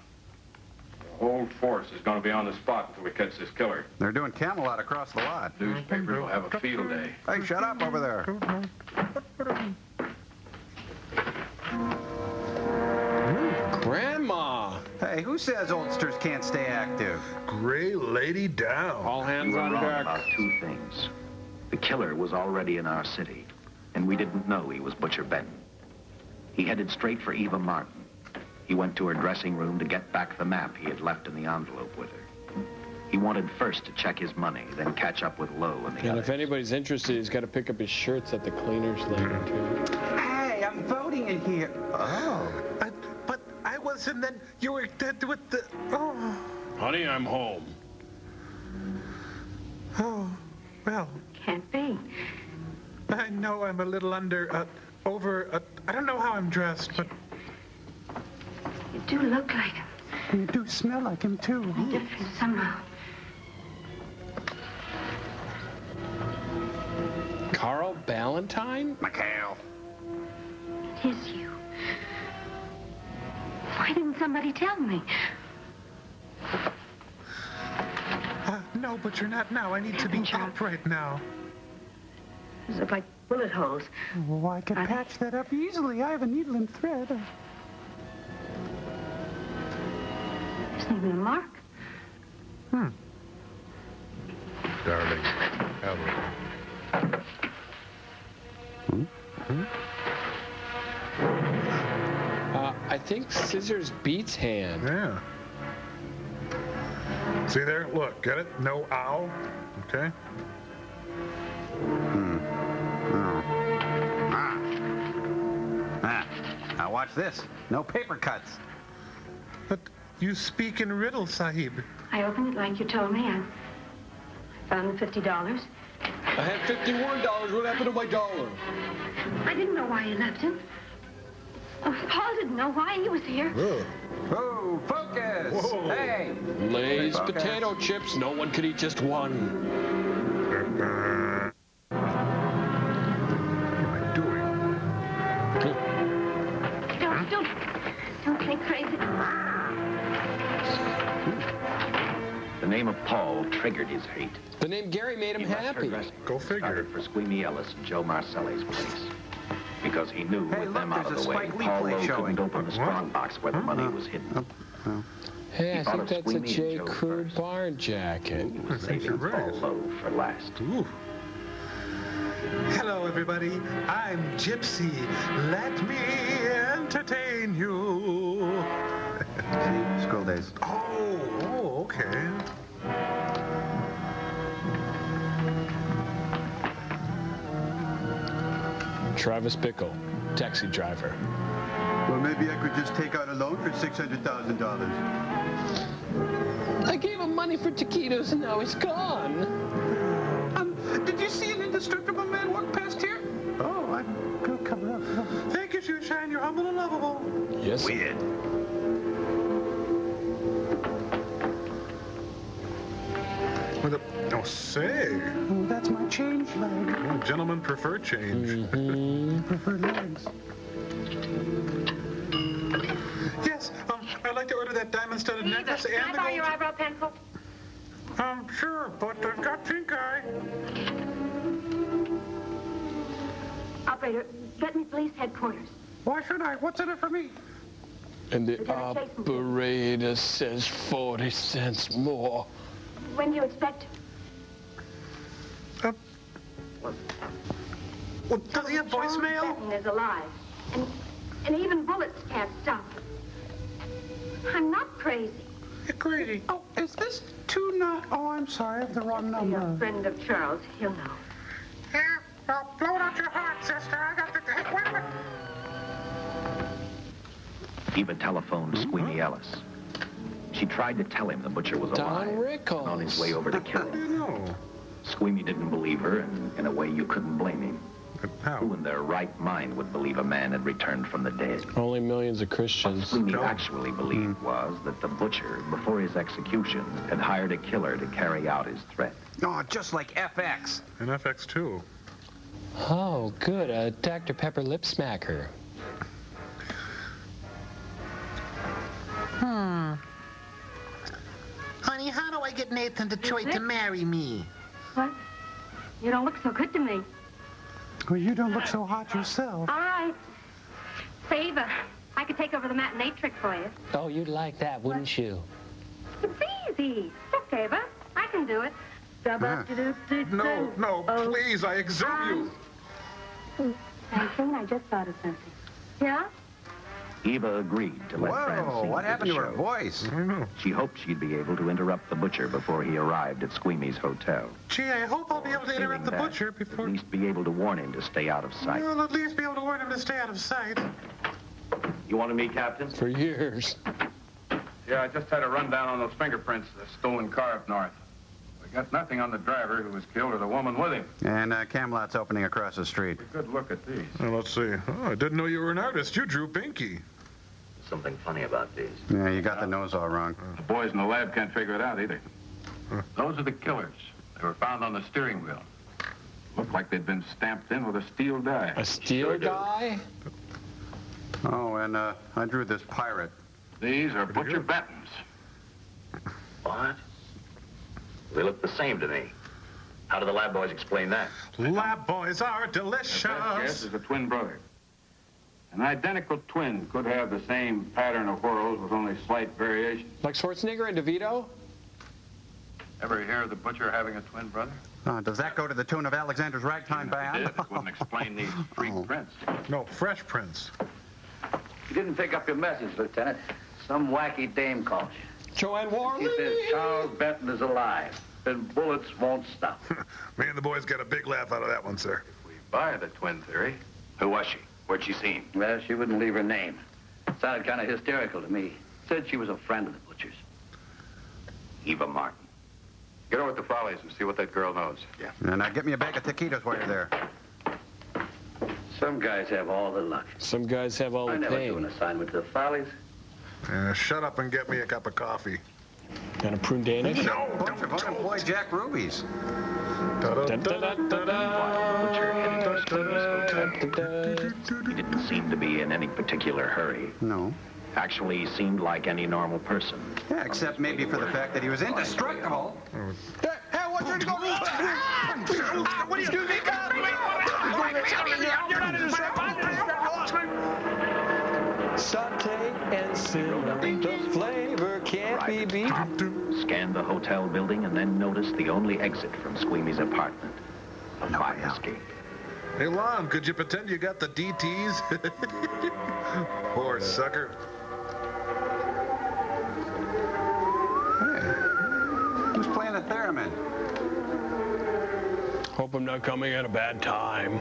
Speaker 10: The whole force is going to be on the spot until we catch this killer.
Speaker 3: They're doing Camelot across the lot.
Speaker 10: Newspapers will have a field day.
Speaker 3: Hey, shut up over there.
Speaker 2: Grandma!
Speaker 3: Hey, who says oldsters can't stay active?
Speaker 4: Gray lady down.
Speaker 2: All
Speaker 12: We
Speaker 2: hands
Speaker 12: were
Speaker 2: on
Speaker 12: wrong
Speaker 2: deck.
Speaker 12: about 2 things. The killer was already in our city, and we didn't know he was Butcher Benton. He headed straight for Eva Martin. He went to her dressing room to get back the map he had left in the envelope with her. He wanted first to check his money, then catch up with Lowe and the
Speaker 2: And
Speaker 12: others.
Speaker 2: if anybody's interested, he's got to pick up his shirts at the cleaners later, too.
Speaker 3: Hey, I'm voting in here. Oh.
Speaker 7: But I was, and then you were dead with the... Oh.
Speaker 2: Honey, I'm home.
Speaker 7: Oh, well,
Speaker 16: Can't be.
Speaker 7: I know I'm a little I don't know how I'm dressed, but...
Speaker 16: You do look like him.
Speaker 11: You do smell like him, too.
Speaker 16: Different somehow.
Speaker 2: Carl Ballantyne?
Speaker 3: McHale.
Speaker 16: It is you. Why didn't somebody tell me?
Speaker 7: No, but you're not now. I need to be up right now.
Speaker 16: These look like bullet holes.
Speaker 11: Oh, I could patch that up easily. I have a needle and thread.
Speaker 16: There's not even a mark.
Speaker 4: Darling.
Speaker 2: I think scissors beats hand.
Speaker 4: Yeah. See there? Look, get it? No ow. Okay.
Speaker 3: Now watch this. No paper cuts.
Speaker 7: But you speak in riddles, Sahib.
Speaker 16: I opened it like you told me. I found the $50.
Speaker 2: I had $51. What happened to my dollar?
Speaker 16: I didn't know why you left him. Oh, Paul didn't know why he was here.
Speaker 3: Oh, focus!
Speaker 4: Whoa.
Speaker 3: Hey!
Speaker 2: Lay's
Speaker 3: Focus.
Speaker 2: potato chips. No one could eat just one.
Speaker 4: What am I doing?
Speaker 16: Don't think crazy.
Speaker 12: The name of Paul triggered his hate.
Speaker 2: The name Gary made him
Speaker 12: He left her
Speaker 2: happy.
Speaker 12: dressing
Speaker 4: Go
Speaker 12: room,
Speaker 4: figure.
Speaker 12: started for Squeamy Ellis and Joe Marcelli's place. Because he knew
Speaker 3: Hey,
Speaker 12: with
Speaker 3: look,
Speaker 12: them out
Speaker 3: there's
Speaker 12: of
Speaker 3: a
Speaker 12: the way,
Speaker 3: Spike Lee
Speaker 12: Paul
Speaker 3: play
Speaker 12: Lowe
Speaker 3: showing.
Speaker 12: couldn't open the strong box where the money was hidden.
Speaker 2: Hey,
Speaker 12: He
Speaker 2: I
Speaker 12: thought
Speaker 2: think
Speaker 12: of
Speaker 2: that's a
Speaker 12: Squeamy
Speaker 2: J.
Speaker 12: and Joe
Speaker 2: Crew
Speaker 12: first.
Speaker 2: barn jacket.
Speaker 12: He
Speaker 4: I
Speaker 12: was
Speaker 4: think you're
Speaker 12: saving
Speaker 4: right.
Speaker 12: Paul Lowe for last.
Speaker 4: Ooh.
Speaker 7: Hello, everybody. I'm Gypsy. Let me entertain you.
Speaker 3: School days.
Speaker 4: Oh, okay.
Speaker 2: Travis Bickle, taxi driver.
Speaker 3: Well, maybe I could just take out a loan for $600,000.
Speaker 2: I gave him money for taquitos and now he's gone.
Speaker 7: Did you see an indestructible man walk past here?
Speaker 11: Oh, I'm gonna cover up.
Speaker 7: Thank you, Shoeshine. You're humble and lovable.
Speaker 2: Yes.
Speaker 3: Weird.
Speaker 4: With a, oh, say.
Speaker 11: Oh, that's my change leg.
Speaker 4: Oh, gentlemen prefer change.
Speaker 11: Preferred legs.
Speaker 7: Yes, I'd like to order that diamond-studded necklace
Speaker 16: Can I
Speaker 7: and the
Speaker 16: borrow your
Speaker 7: gold...
Speaker 16: eyebrow pencil?
Speaker 7: Sure, but I've got pink eye.
Speaker 16: Operator, get me police headquarters.
Speaker 11: Why should I? What's in it for me?
Speaker 2: And the operator says 40 cents more.
Speaker 16: When do you expect?
Speaker 7: Well, does he have voicemail?
Speaker 16: Charles Benton is alive. And even bullets can't stop him. I'm not crazy.
Speaker 7: You're crazy.
Speaker 11: Oh, is this 29? Oh, I'm sorry. I have the wrong
Speaker 16: You're a
Speaker 11: number.
Speaker 16: friend of Charles. He'll know.
Speaker 7: Here, I'll blow it out your heart, sister. I got the... Wait a minute.
Speaker 12: Eva telephoned Squeamy Ellis. She tried to tell him the butcher was alive and on his way over to kill him. Squeamy didn't believe her, and in a way you couldn't blame him. Who in their right mind would believe a man had returned from the dead?
Speaker 2: Only millions of Christians.
Speaker 12: What Squeamy actually believed was that the butcher, before his execution, had hired a killer to carry out his threat.
Speaker 3: Oh, just like FX.
Speaker 4: And FX too.
Speaker 2: Oh, good. A Dr. Pepper lip smacker.
Speaker 11: Honey, how do I get Nathan Detroit to marry me?
Speaker 16: What? You don't look so good to me.
Speaker 3: Well, you don't look so hot yourself.
Speaker 16: All right. Say, Eva, I could take over the matinee trick for you.
Speaker 2: Oh, you'd like that, wouldn't you?
Speaker 16: It's easy. Look, Eva, I can do it.
Speaker 4: No, please, I exhort you.
Speaker 16: Francine, I just thought of something. Yeah?
Speaker 12: Eva agreed to let Francine
Speaker 3: what
Speaker 12: do
Speaker 3: happened
Speaker 12: the
Speaker 3: to her
Speaker 12: show.
Speaker 3: voice?
Speaker 4: I don't know.
Speaker 12: She hoped she'd be able to interrupt the butcher before he arrived at Squeamy's hotel.
Speaker 11: Gee, I hope I'll be able to interrupt the butcher before...
Speaker 12: At least be able to warn him to stay out of sight.
Speaker 11: I'll at least be able to warn him to stay out of sight.
Speaker 10: You wanted me, Captain?
Speaker 2: For years.
Speaker 10: Yeah, I just had a rundown on those fingerprints of the stolen car up north. We got nothing on the driver who was killed or the woman with him.
Speaker 3: And Camelot's opening across the street.
Speaker 10: Good look at these.
Speaker 4: Well, let's see. Oh, I didn't know you were an artist. You drew Pinky.
Speaker 12: Something funny about these.
Speaker 3: Yeah, you got the nose all wrong.
Speaker 10: The boys in the lab can't figure it out either. Those are the killers. They were found on the steering wheel. Looked like they'd been stamped in with a steel die.
Speaker 2: A steel die?
Speaker 3: Oh, and I drew this pirate.
Speaker 10: These are Butcher Benton's.
Speaker 12: What? They look the same to me. How do the lab boys explain that?
Speaker 4: Lab boys are delicious.
Speaker 10: The best guess is a twin brother. An identical twin could have the same pattern of whorls with only slight variations.
Speaker 2: Like Schwarzenegger and DeVito?
Speaker 10: Ever hear of the butcher having a twin brother?
Speaker 3: Does that go to the tune of Alexander's Ragtime Band?
Speaker 10: It wouldn't explain these freak prints.
Speaker 4: No, fresh prints.
Speaker 13: You didn't pick up your message, Lieutenant. Some wacky dame called you.
Speaker 2: Joanne Warley?
Speaker 13: She says Charles Benton is alive, and bullets won't stop.
Speaker 4: Me and the boys got a big laugh out of that one, sir.
Speaker 10: We buy the twin theory. Who was she? Where'd she see him?
Speaker 13: Well, she wouldn't leave her name. Sounded kind of hysterical to me. Said she was a friend of the butcher's.
Speaker 10: Eva Martin. Get over at the Follies and see what that girl knows.
Speaker 3: Yeah. And get me a bag of taquitos while you're there.
Speaker 13: Some guys have all the luck.
Speaker 2: Some guys have all
Speaker 13: I
Speaker 2: the
Speaker 13: never do
Speaker 2: pain.
Speaker 13: an assignment to the Follies.
Speaker 4: Shut up and get me a cup of coffee.
Speaker 2: And a prune Danish?
Speaker 3: No, bunch of unemployed Jack Rubies.
Speaker 12: He didn't seem to be in any particular hurry.
Speaker 3: No.
Speaker 12: Actually, he seemed like any normal person.
Speaker 3: Yeah, except maybe for the fact that he was indestructible.
Speaker 17: Hey, what's your go? What do you do?
Speaker 2: Saute and simmer. The flavor can't be beat.
Speaker 12: Scanned the hotel building and then noticed the only exit from Squeamy's apartment. A fire escape.
Speaker 4: Hey, Lon, could you pretend you got the DTs? Poor sucker.
Speaker 3: Hey, who's playing the theremin?
Speaker 2: Hope I'm not coming at a bad time.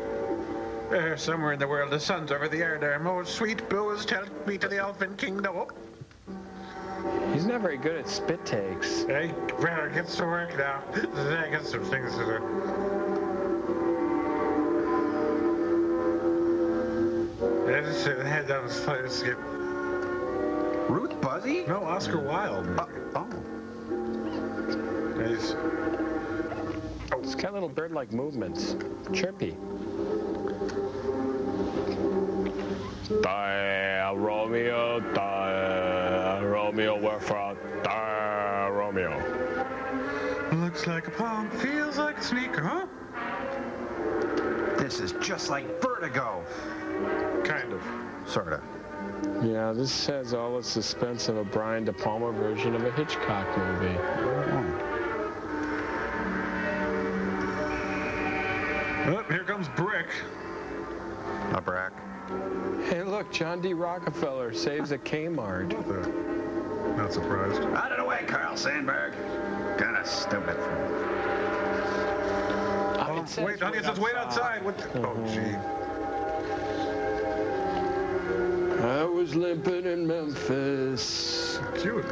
Speaker 11: Somewhere in the world, the sun's over the air there. More sweet booze, tell me to the elfin kingdom.
Speaker 2: He's not very good at spit takes.
Speaker 11: Hey, better get to work now. I got some things to do. Let's head down this place.
Speaker 3: Ruth Buzzy?
Speaker 4: No, Oscar Wilde.
Speaker 3: Nice.
Speaker 2: It's got little bird-like movements. Chirpy. Die, Romeo, we're from Die, Romeo.
Speaker 11: Looks like a palm, feels like a sneaker, huh?
Speaker 3: This is just like Vertigo.
Speaker 4: Kind of.
Speaker 3: Sort of.
Speaker 2: Yeah, this has all the suspense of a Brian De Palma version of a Hitchcock movie.
Speaker 4: Oh, here comes Brick.
Speaker 3: A Brack.
Speaker 2: Hey, look, John D. Rockefeller saves a Kmart.
Speaker 4: Not surprised.
Speaker 3: Out of the way, Carl Sandburg. Kind of stupid.
Speaker 4: Wait, honey, it says wait outside. What the... Oh, gee.
Speaker 2: I was limping in Memphis.
Speaker 4: Cute.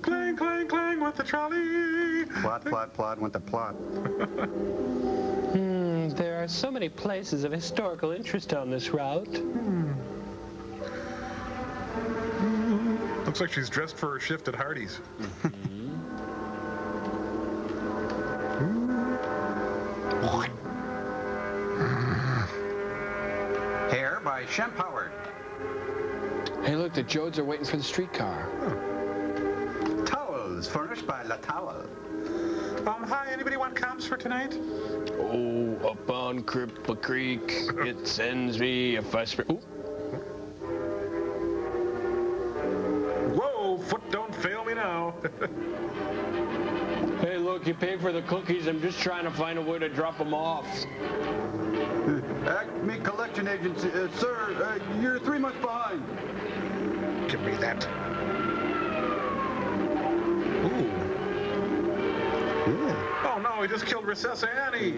Speaker 4: Clang, clang, clang with the trolley.
Speaker 3: Plot, plot, plot with the plot.
Speaker 2: There are so many places of historical interest on this route.
Speaker 4: Looks like she's dressed for her shift at Hardee's.
Speaker 3: Hair by Shemp Howard.
Speaker 8: Hey, look, the Jodes are waiting for the streetcar.
Speaker 3: Towels furnished by La Towel.
Speaker 11: Hi, anybody want comps for tonight?
Speaker 8: Oh, up on Cripple Creek, it sends me if I spread.
Speaker 4: Whoa, foot don't fail me now.
Speaker 2: Hey, look, you pay for the cookies. I'm just trying to find a way to drop them off.
Speaker 3: Acme Collection Agency. Sir, you're 3 months behind.
Speaker 4: Give me that. Ooh. Yeah. Oh, no, he just killed Recess Annie.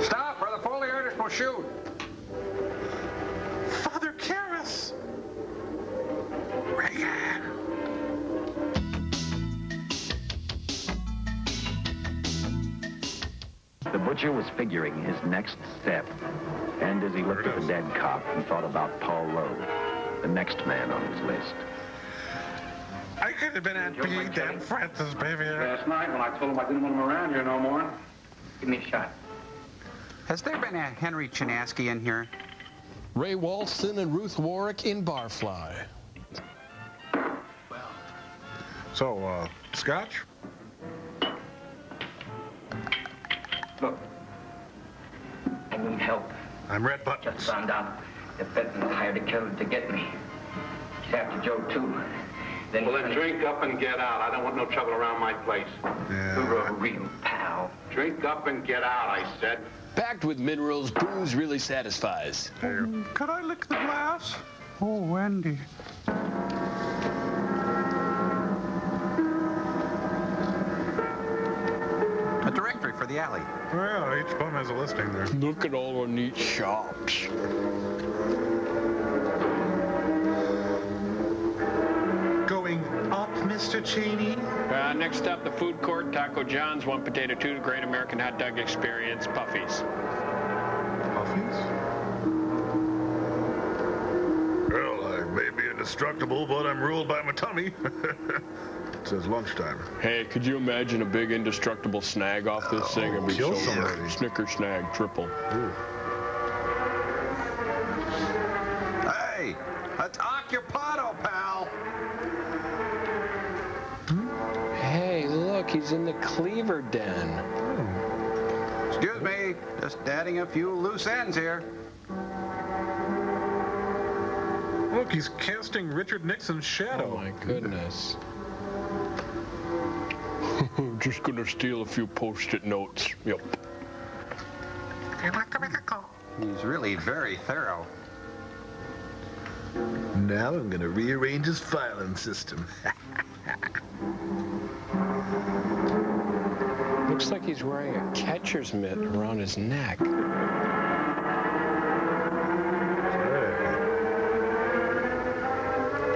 Speaker 3: Stop, or the Foley artist will shoot.
Speaker 11: Father Karras! Reagan!
Speaker 12: The butcher was figuring his next step. And as he looked at the dead cop, he thought about Paul Lowe, the next man on his list.
Speaker 11: I could have been at Pete and Francis, baby.
Speaker 10: Last night when I told him I didn't want him around here no more. Give me a shot.
Speaker 17: Has there been a Henry Chinaski in here?
Speaker 19: Ray Walston and Ruth Warwick in Barfly.
Speaker 4: So, scotch?
Speaker 15: Look, I need help.
Speaker 4: I'm Red Buttons.
Speaker 15: Just found out that Benton hired a killer to get me. He's after Joe, too.
Speaker 10: Then drink up and get out. I don't want no trouble around my place.
Speaker 15: You're a real pal.
Speaker 10: Drink up and get out, I said.
Speaker 8: Packed with minerals, booze really satisfies.
Speaker 11: Could I lick the glass?
Speaker 17: Oh, Wendy. A directory for the alley.
Speaker 4: Oh, yeah, each bum has a listing there.
Speaker 8: Look at all the neat shops.
Speaker 11: Going up, Mr. Cheney?
Speaker 2: Next up, the food court, Taco John's, 1 potato, 2, Great American Hot Dog Experience, Puffies.
Speaker 4: Puffies? Well, I may be indestructible, but I'm ruled by my tummy. It says lunchtime.
Speaker 8: Hey, could you imagine a big indestructible snag off this thing? It'd be
Speaker 4: kill
Speaker 8: so
Speaker 4: somebody.
Speaker 8: Snicker snag, triple.
Speaker 4: Ooh.
Speaker 3: Hey, that's Occupado, pal.
Speaker 8: Hey, look, he's in the cleaver den.
Speaker 3: Excuse me, just adding a few loose ends here.
Speaker 4: Look, he's casting Richard Nixon's shadow.
Speaker 8: Oh, my goodness. I'm just gonna steal a few Post-it notes. Yep.
Speaker 3: He's really very thorough.
Speaker 4: Now I'm gonna rearrange his filing system.
Speaker 8: Looks like he's wearing a catcher's mitt around his neck.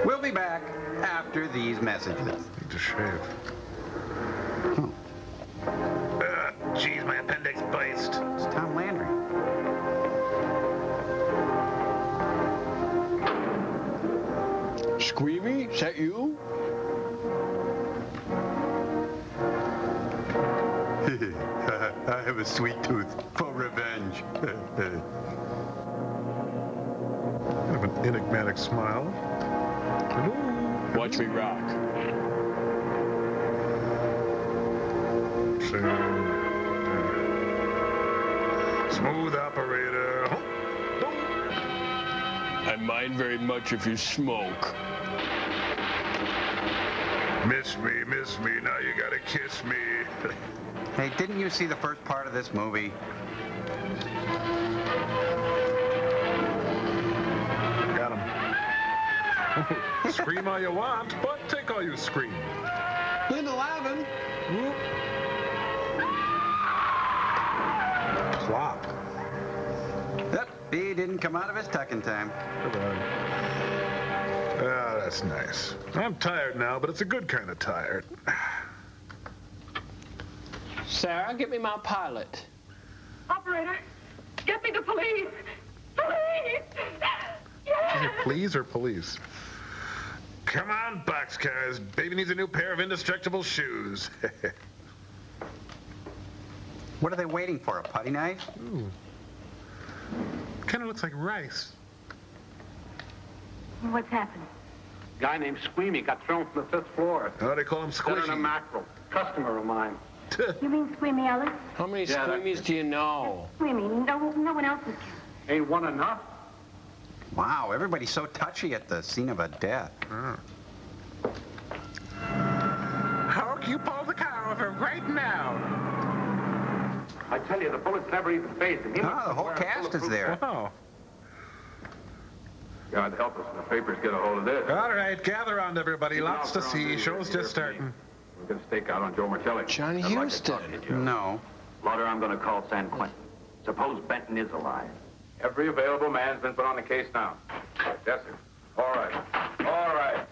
Speaker 3: We'll be back after these messages.
Speaker 4: Need to shave. Geez, my appendix bites.
Speaker 3: It's Tom Landry.
Speaker 8: Squeamy, is that you?
Speaker 3: I have a sweet tooth for revenge.
Speaker 4: Kind of an enigmatic smile.
Speaker 8: Watch me rock.
Speaker 4: Smooth operator.
Speaker 8: I mind very much if you smoke.
Speaker 4: Miss me, now you gotta kiss me.
Speaker 3: Hey, didn't you see the first part of this movie?
Speaker 4: Got him. Scream all you want, but take all you scream.
Speaker 3: Linda Lavin.
Speaker 4: Plop.
Speaker 3: Yep, he didn't come out of his tucking time.
Speaker 4: Ah, that's nice. I'm tired now, but it's a good kind of tired.
Speaker 8: Sarah, get me my pilot.
Speaker 9: Operator, get me the police. Police!
Speaker 4: Is it please or police? Come on, boxcars. Baby needs a new pair of indestructible shoes.
Speaker 3: What are they waiting for, a putty knife?
Speaker 4: Ooh. Kind of looks like rice.
Speaker 16: What's happened?
Speaker 10: Guy named Squeamy got thrown from the 5th floor.
Speaker 4: Oh, they call him
Speaker 10: Dead on a
Speaker 4: Squishy.
Speaker 10: mackerel. Customer of mine.
Speaker 16: You mean Squeamy Ellis?
Speaker 8: How many Squeamies do you know?
Speaker 16: Squeamy. No one else is killed.
Speaker 10: Ain't one enough?
Speaker 3: Wow, everybody's so touchy at the scene of a death.
Speaker 11: Hulk, you pull the car over right now.
Speaker 10: I tell you, the bullets never even phased him.
Speaker 3: The whole cast is there.
Speaker 4: Oh.
Speaker 10: God help us when the papers get a hold of this.
Speaker 4: All right, gather on, everybody. Lots to see. Show's just starting.
Speaker 10: We're going to stake out on Joe Martelli.
Speaker 8: Johnny Houston.
Speaker 3: No.
Speaker 12: Lauder, I'm going to call San Quentin. Suppose Benton is alive.
Speaker 10: Every available man's been put on the case now. Yes, sir. All right. All right.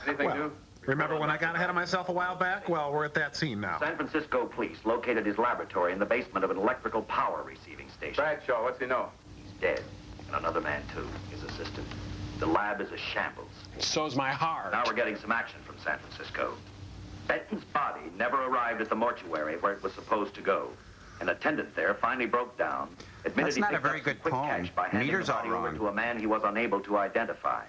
Speaker 10: Anything new?
Speaker 4: Remember when I got ahead of myself a while back? Well, we're at that scene now.
Speaker 12: San Francisco police located his laboratory in the basement of an electrical power receiving station.
Speaker 10: Bradshaw, what's he know?
Speaker 12: He's dead. And another man, too, his assistant. The lab is a shambles.
Speaker 8: So's my heart.
Speaker 12: Now we're getting some action from San Francisco. Benton's body never arrived at the mortuary where it was supposed to go. An attendant there finally broke down, admitted
Speaker 3: That's
Speaker 12: he
Speaker 3: not a
Speaker 12: picked
Speaker 3: very
Speaker 12: up some
Speaker 3: good
Speaker 12: quick
Speaker 3: poem.
Speaker 12: cash by handing
Speaker 3: Meter's
Speaker 12: the
Speaker 3: all
Speaker 12: body over
Speaker 3: wrong.
Speaker 12: to a man he was unable to identify.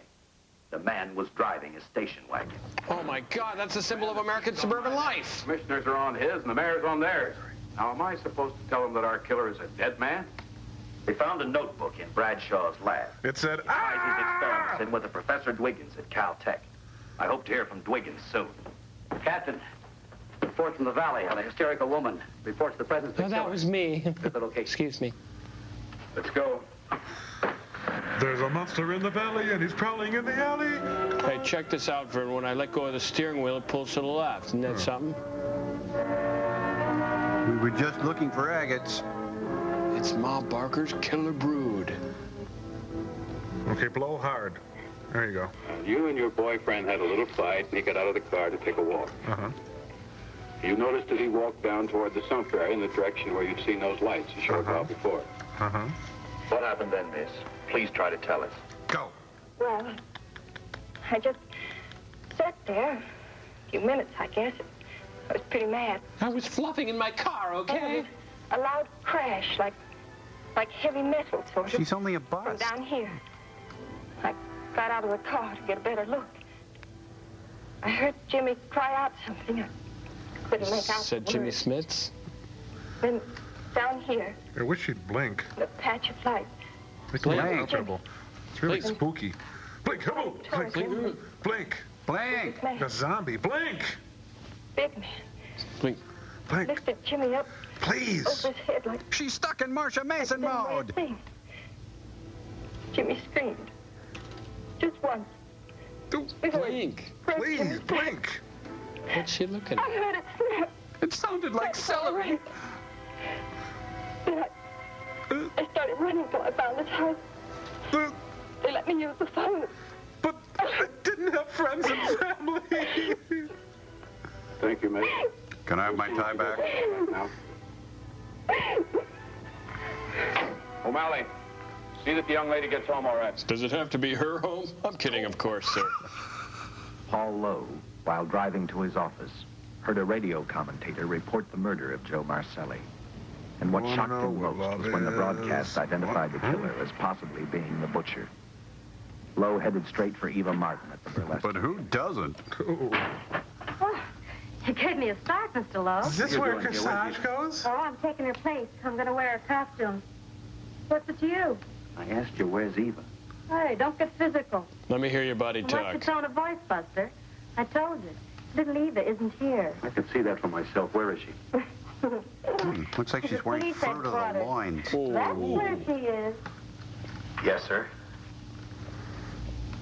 Speaker 12: The man was driving a station wagon.
Speaker 8: Oh, my God, that's a symbol of American suburban life.
Speaker 10: Commissioners are on his and the mayor's on theirs. Now, am I supposed to tell him that our killer is a dead man?
Speaker 12: They found a notebook in Bradshaw's lab.
Speaker 4: It said,
Speaker 12: He ties his experiments in with a Professor Dwiggins at Caltech. I hope to hear from Dwiggins soon.
Speaker 15: Captain, report from the valley on a hysterical woman. Reports the presence of
Speaker 8: No, that was me.
Speaker 15: location.
Speaker 8: Excuse me.
Speaker 10: Let's go.
Speaker 4: There's a monster in the valley, and he's prowling in the alley.
Speaker 8: Hey, check this out, Vern. When I let go of the steering wheel, it pulls to the left. Isn't that something?
Speaker 3: We were just looking for agates.
Speaker 8: It's Ma Barker's killer brood.
Speaker 4: Okay, blow hard. There you go.
Speaker 10: You and your boyfriend had a little fight, and he got out of the car to take a walk.
Speaker 4: Uh-huh.
Speaker 10: You noticed that he walked down toward the sump area in the direction where you'd seen those lights a short while before.
Speaker 4: Uh-huh.
Speaker 12: What happened then, miss? Please try to tell us.
Speaker 3: Go.
Speaker 16: Well, I just sat there. A few minutes, I guess. I was pretty mad.
Speaker 8: I was fluffing in my car, okay?
Speaker 16: A loud crash, like heavy metal, sort of.
Speaker 3: She's only a
Speaker 16: From
Speaker 3: bus.
Speaker 16: down here. I got out of the car to get a better look. I heard Jimmy cry out something. I couldn't make out
Speaker 8: Said
Speaker 16: the
Speaker 8: Jimmy
Speaker 16: words.
Speaker 8: Smits.
Speaker 16: Then down here,
Speaker 4: I wish you'd blink.
Speaker 16: in a patch of light.
Speaker 4: Make me
Speaker 3: Blink.
Speaker 4: uncomfortable. It's really
Speaker 3: Blink.
Speaker 4: spooky. Blink, come on.
Speaker 16: Blink.
Speaker 4: Blink. Blink.
Speaker 3: Blink.
Speaker 4: A zombie. Blink.
Speaker 16: Big man.
Speaker 8: Blink.
Speaker 4: Blink.
Speaker 16: Lifted Jimmy up
Speaker 4: Please.
Speaker 16: over his head like
Speaker 3: She's stuck in Marsha Mason
Speaker 16: the way
Speaker 3: mode.
Speaker 16: it seemed. Jimmy screamed. Just once.
Speaker 8: Blink.
Speaker 4: Please, blink.
Speaker 8: What's she looking
Speaker 16: I
Speaker 8: at?
Speaker 16: heard it snap.
Speaker 3: It sounded like celery.
Speaker 16: Then I started running till I found this house. They let me use the phone.
Speaker 4: But I didn't have friends and family.
Speaker 10: Thank you, miss.
Speaker 3: Can I have my tie back?
Speaker 10: Now. O'Malley, see that the young lady gets home all right.
Speaker 8: Does it have to be her home? I'm kidding, of course, sir.
Speaker 12: Paul Lowe, while driving to his office, heard a radio commentator report the murder of Joe Marcelli. And what shocked him most was when the broadcast identified the killer as possibly being the butcher. Lowe headed straight for Eva Martin at the burlesque.
Speaker 3: But who doesn't?
Speaker 16: Oh, you gave me a start, Mr. Lowe.
Speaker 4: Is this where Corsage goes?
Speaker 16: Oh, I'm taking her place. I'm going to wear a costume. What's it to you?
Speaker 12: I asked you, where's Eva?
Speaker 16: Hey, don't get physical.
Speaker 8: Let me hear your body
Speaker 16: What's your
Speaker 8: talk.
Speaker 16: tone of voice, Buster? I told you. Little Eva isn't here.
Speaker 10: I can see that for myself. Where is she?
Speaker 3: Looks like she's wearing
Speaker 16: Police
Speaker 3: fruit of the
Speaker 16: headquarters.
Speaker 3: loins.
Speaker 16: That's where she is.
Speaker 12: Yes, sir.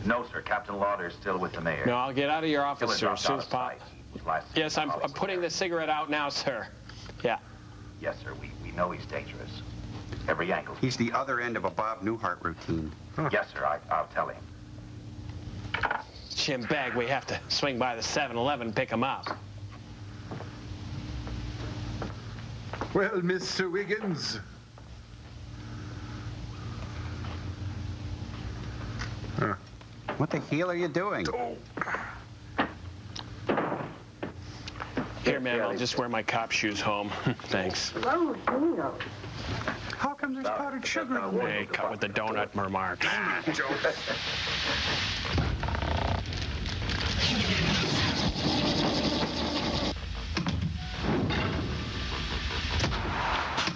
Speaker 12: No, sir. Captain Lauder's still with the mayor.
Speaker 8: No, I'll get out of your office, sir,
Speaker 12: Killer
Speaker 8: as soon as
Speaker 12: dropped out of
Speaker 8: possible.
Speaker 12: sight. He was last
Speaker 8: Yes,
Speaker 12: seen
Speaker 8: I'm
Speaker 12: Hollywood.
Speaker 8: putting the cigarette out now, sir. Yeah.
Speaker 12: Yes, sir. We know he's dangerous.
Speaker 13: Every angle.
Speaker 3: He's the other end of a Bob Newhart routine.
Speaker 13: Yes, sir. I'll tell him.
Speaker 2: Jim Bag, we have to swing by the 7-Eleven and pick him up.
Speaker 4: Well, Mr. Wiggins.
Speaker 3: What the hell are you doing?
Speaker 2: Here, man, I'll just wear my cop shoes home. Thanks.
Speaker 16: Oh, Dino.
Speaker 17: How come there's powdered sugar in the
Speaker 2: Hey, cut with the donut remarks.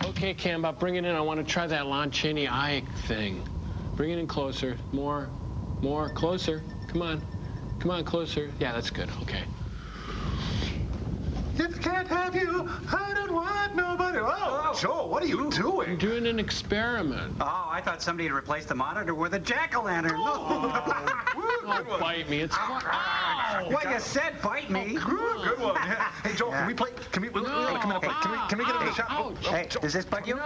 Speaker 2: Okay, Camba, bring it in. I want to try that Lon Chaney eye thing. Bring it in closer. More, closer. Come on. Come on, closer. Yeah, that's good. Okay.
Speaker 4: If can't have you, I don't want nobody. Oh, Joe, what are you doing?
Speaker 8: I'm doing an experiment.
Speaker 17: Oh, I thought somebody had replaced the monitor with a jack-o'-lantern.
Speaker 8: Don't bite me. It's fun. Ow!
Speaker 17: Well, you said bite me.
Speaker 4: Good one. Yeah. Hey, Joe, can we play? Can we get in the shop?
Speaker 17: Hey, does this bug you?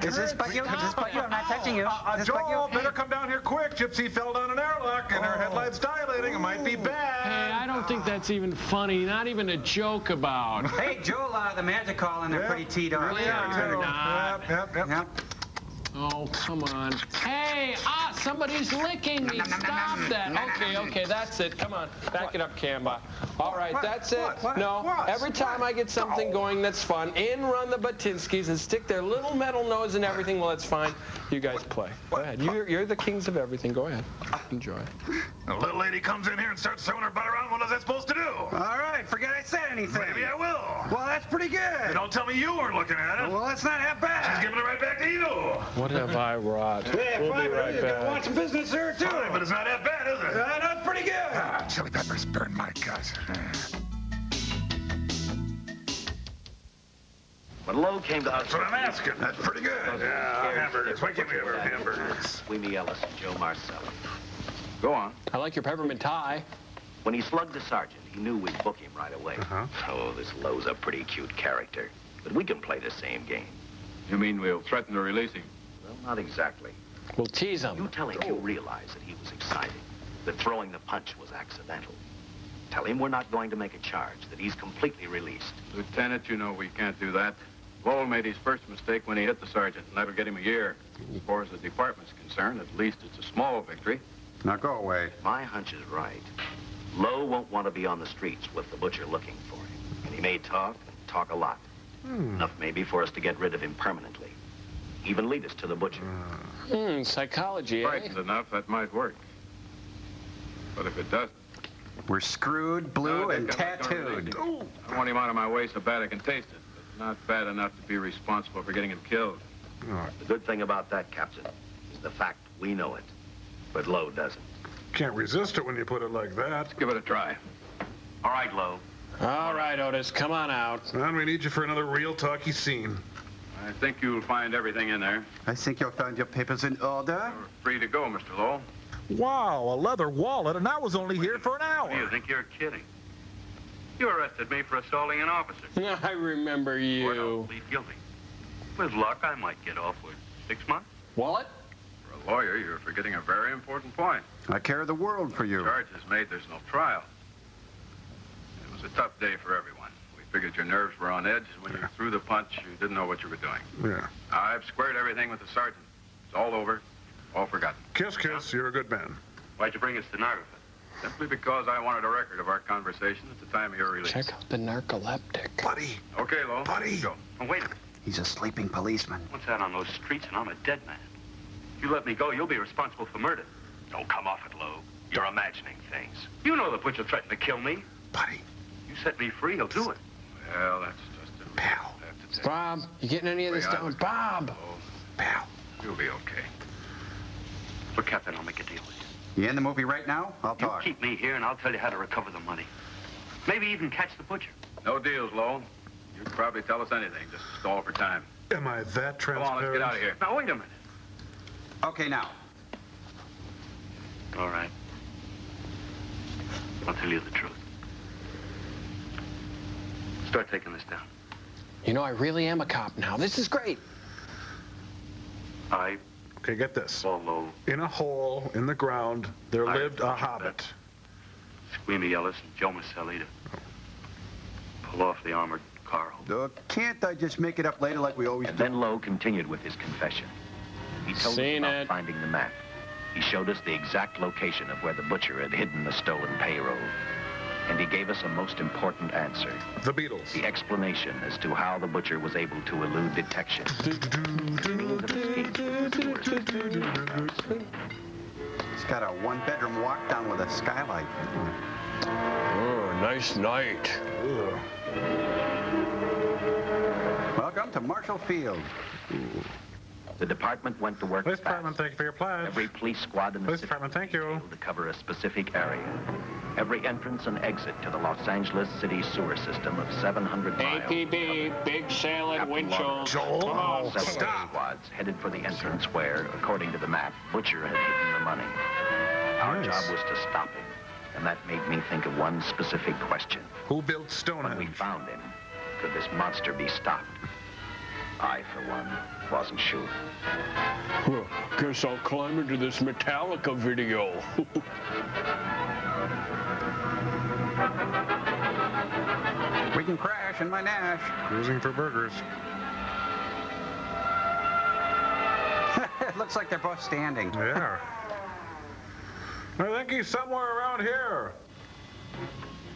Speaker 17: Does this bug you? Does this bug you? I'm not touching you.
Speaker 4: Joe, better come down here quick. Gypsy fell down an airlock and her headlights dilating. It might be bad.
Speaker 8: Hey, I don't think that's even funny. Not even a joke about.
Speaker 17: Hey, Joel, the magic call and they're pretty teed up.
Speaker 8: Really are.
Speaker 17: They're
Speaker 8: not.
Speaker 4: Yep.
Speaker 8: Oh, come on. Hey, somebody's licking me. Stop that. Okay, that's it. Come on, back it up, Camba. All right, that's it. Every time I get something going that's fun, in run the Batinskis and stick their little metal nose in everything. Well, that's fine. You guys play. Go ahead. You're the kings of everything. Go ahead. Enjoy.
Speaker 4: The little lady comes in here and starts throwing her butt around. What is that supposed to do?
Speaker 17: All right, forget I said anything.
Speaker 4: Maybe I will.
Speaker 17: Well, that's pretty good.
Speaker 4: Don't tell me you weren't looking at it.
Speaker 17: Well, that's not half bad.
Speaker 4: She's giving it right back to you.
Speaker 8: What have I wrought?
Speaker 17: Yeah,
Speaker 8: we'll
Speaker 17: fine,
Speaker 8: be right
Speaker 17: you
Speaker 8: back.
Speaker 17: want some business there, too.
Speaker 4: Fine, but it's not that bad, is it?
Speaker 17: No, it's pretty good.
Speaker 4: Chili peppers burn my gut.
Speaker 12: When Lowe came to us...
Speaker 4: That's what I'm asking. That's pretty good. Yeah, hamburgers. Why can't we have our hamburgers?
Speaker 12: Sweeney Ellis and Joe Marcelli.
Speaker 6: Go on.
Speaker 8: I like your peppermint tie.
Speaker 12: When he slugged the sergeant, he knew we'd book him right away. Oh, this Lowe's a pretty cute character. But we can play the same game.
Speaker 6: You mean we'll threaten to release him?
Speaker 12: Well, not exactly.
Speaker 8: We'll tease him.
Speaker 12: You tell him you realize that he was excited, that throwing the punch was accidental. Tell him we're not going to make a charge, that he's completely released.
Speaker 6: Lieutenant, you know we can't do that. Lowell made his first mistake when he hit the sergeant, and that'll get him a year. As far as the department's concerned, at least it's a small victory.
Speaker 3: Now go away.
Speaker 12: My hunch is right. Lowe won't want to be on the streets with the butcher looking for him. And he may talk a lot. Enough maybe for us to get rid of him permanently. Even lead us to the butcher.
Speaker 8: Psychology, eh?
Speaker 6: Frightened enough, that might work. But if it doesn't...
Speaker 3: We're screwed, blue, and tattooed.
Speaker 6: I want him out of my way so bad I can taste it, but not bad enough to be responsible for getting him killed.
Speaker 12: The good thing about that, Captain, is the fact we know it, but Lowe doesn't.
Speaker 4: Can't resist it when you put it like that.
Speaker 6: Let's give it a try.
Speaker 12: All right, Lowe.
Speaker 8: All right, Otis, come on out.
Speaker 4: And we need you for another real talky scene.
Speaker 6: I think you'll find everything in there.
Speaker 3: I think you'll find your papers in order.
Speaker 6: You're free to go, Mr. Lowell.
Speaker 11: Wow, a leather wallet, and I was only here for an hour.
Speaker 18: You think you're kidding? You arrested me for assaulting an officer.
Speaker 8: I remember you.
Speaker 18: Or I'll plead guilty. With luck, I might get off with 6 months.
Speaker 8: Wallet?
Speaker 6: For a lawyer, you're forgetting a very important point.
Speaker 3: I care the world for you.
Speaker 6: Charge is made, there's no trial. It was a tough day for everyone. We figured your nerves were on edge, and when you threw the punch, you didn't know what you were doing.
Speaker 4: Yeah.
Speaker 6: I've squared everything with the sergeant. It's all over, all forgotten.
Speaker 4: Kiss, kiss, you're a good man.
Speaker 18: Why'd you bring a stenographer?
Speaker 6: Simply because I wanted a record of our conversation at the time of your release.
Speaker 8: Check out the narcoleptic.
Speaker 4: Buddy.
Speaker 6: Okay, Lowell.
Speaker 4: Buddy.
Speaker 6: Go.
Speaker 18: Oh, wait a minute.
Speaker 3: He's a sleeping policeman.
Speaker 18: What's that on those streets and I'm a dead man? If you let me go, you'll be responsible for murder. Don't come off it, Lowe. You're imagining things. You know the butcher threatened to kill me.
Speaker 4: Buddy.
Speaker 18: You set me free, he'll do it.
Speaker 6: Well, that's just a
Speaker 4: pal.
Speaker 8: Bob, you getting any of this down? Bob.
Speaker 4: Pal.
Speaker 6: You'll be okay.
Speaker 18: Look, Captain, I'll make a deal with you.
Speaker 3: You in the movie right now? I'll talk.
Speaker 18: You keep me here, and I'll tell you how to recover the money. Maybe even catch the butcher.
Speaker 6: No deals, Lowell. You'd probably tell us anything just to stall for time.
Speaker 4: Am I that
Speaker 6: Come
Speaker 4: transparent?
Speaker 6: on, let's get out of here.
Speaker 18: Now, wait a minute.
Speaker 3: Okay, now.
Speaker 18: All right. I'll tell you the truth. Start taking this down.
Speaker 8: You know, I really am a cop now. This is great.
Speaker 4: Okay, get this.
Speaker 10: Low.
Speaker 4: In a hole in the ground, there lived a hobbit.
Speaker 10: Squeamy Ellis and Joe Maselli to pull off the armored car.
Speaker 3: Can't I just make it up later like we always do?
Speaker 12: Then Lowe continued with his confession. He told us about finding the map. He showed us the exact location of where the butcher had hidden the stolen payroll. And he gave us a most important answer.
Speaker 4: The Beatles.
Speaker 12: The explanation as to how the butcher was able to elude detection.
Speaker 3: It's got a one-bedroom walk down with a skylight.
Speaker 2: Oh, nice night.
Speaker 3: Ugh. Welcome to Marshall Field.
Speaker 12: The department went to work
Speaker 4: Police department, thank you for your pledge.
Speaker 12: Every police squad in the
Speaker 4: Police
Speaker 12: city
Speaker 4: department, thank you.
Speaker 12: to cover a specific area. Every entrance and exit to the Los Angeles city sewer system of 700 miles.
Speaker 2: APB, Big Salad, Winchell.
Speaker 12: Come
Speaker 2: on,
Speaker 12: stop. Squads headed for the entrance where, according to the map, Butcher had hidden the money. Our job was to stop him, and that made me think of one specific question.
Speaker 4: Who built Stonehenge?
Speaker 12: When we found him, could this monster be stopped? I, for one, wasn't sure.
Speaker 2: Well, guess I'll climb into this Metallica video.
Speaker 3: We can crash in my Nash.
Speaker 4: Cruising for burgers.
Speaker 3: It looks like they're both standing.
Speaker 4: Yeah. I think he's somewhere around here.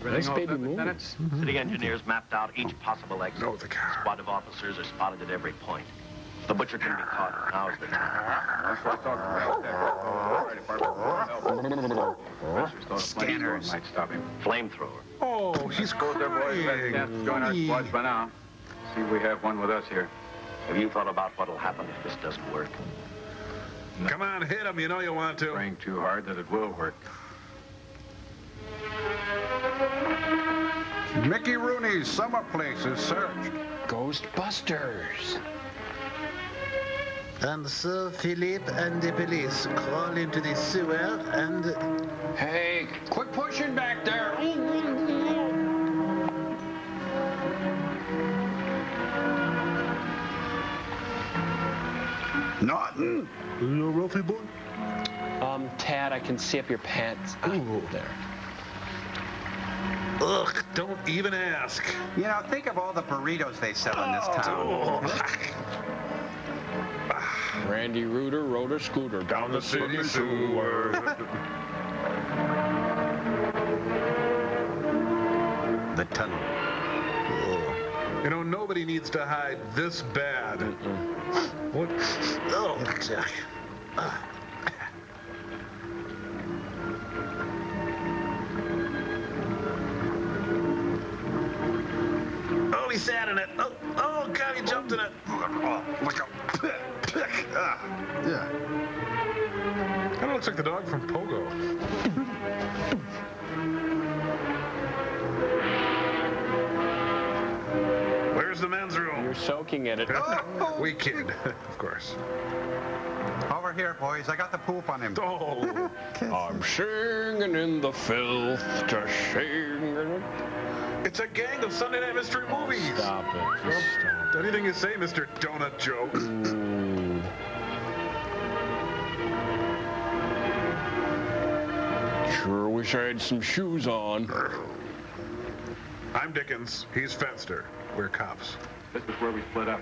Speaker 12: Nice baby moves. City engineers mapped out each possible exit.
Speaker 4: No, the car.
Speaker 12: A squad of officers are spotted at every point. The butcher can be caught. Now's the time.
Speaker 3: Scanners.
Speaker 6: Might stop him.
Speaker 12: Flamethrower.
Speaker 4: Oh, he's crying.
Speaker 6: Join our squads by now. See, we have one with us here.
Speaker 12: Have you thought about what'll happen if this doesn't work?
Speaker 4: Come on, hit him. You know you want to.
Speaker 6: Praying too hard that it will work.
Speaker 3: Mickey Rooney's summer place is searched.
Speaker 2: Ghostbusters.
Speaker 7: And so Philippe and the police crawl into the sewer and...
Speaker 2: Hey, quit pushing back there.
Speaker 3: Naughton.
Speaker 4: You Ralphie boy?
Speaker 8: Tad, I can see up your pants.
Speaker 4: Ooh.
Speaker 8: There.
Speaker 4: Ugh, don't even ask.
Speaker 3: You know, think of all the burritos they sell in this town.
Speaker 2: Randy Reuter rode a scooter down the city sewer.
Speaker 3: The tunnel.
Speaker 4: You know, nobody needs to hide this bad. What? Oh, Jack. Oh, he sat in it. Oh, God, he jumped in it.
Speaker 3: Oh, look out. Yeah.
Speaker 4: Kind of looks like the dog from Pogo. Where's the men's room?
Speaker 8: You're soaking in it.
Speaker 4: We kid, of course.
Speaker 3: Over here, boys. I got the poop on him.
Speaker 4: Oh.
Speaker 2: I'm singing in the filth, just singing.
Speaker 4: It's a gang of Sunday Night Mystery movies.
Speaker 2: Stop it. Just stop.
Speaker 4: Anything you say, Mr. Donut Jokes.
Speaker 2: Sure wish I had some shoes on.
Speaker 4: I'm Dickens. He's Fenster. We're cops.
Speaker 6: This is where we split up.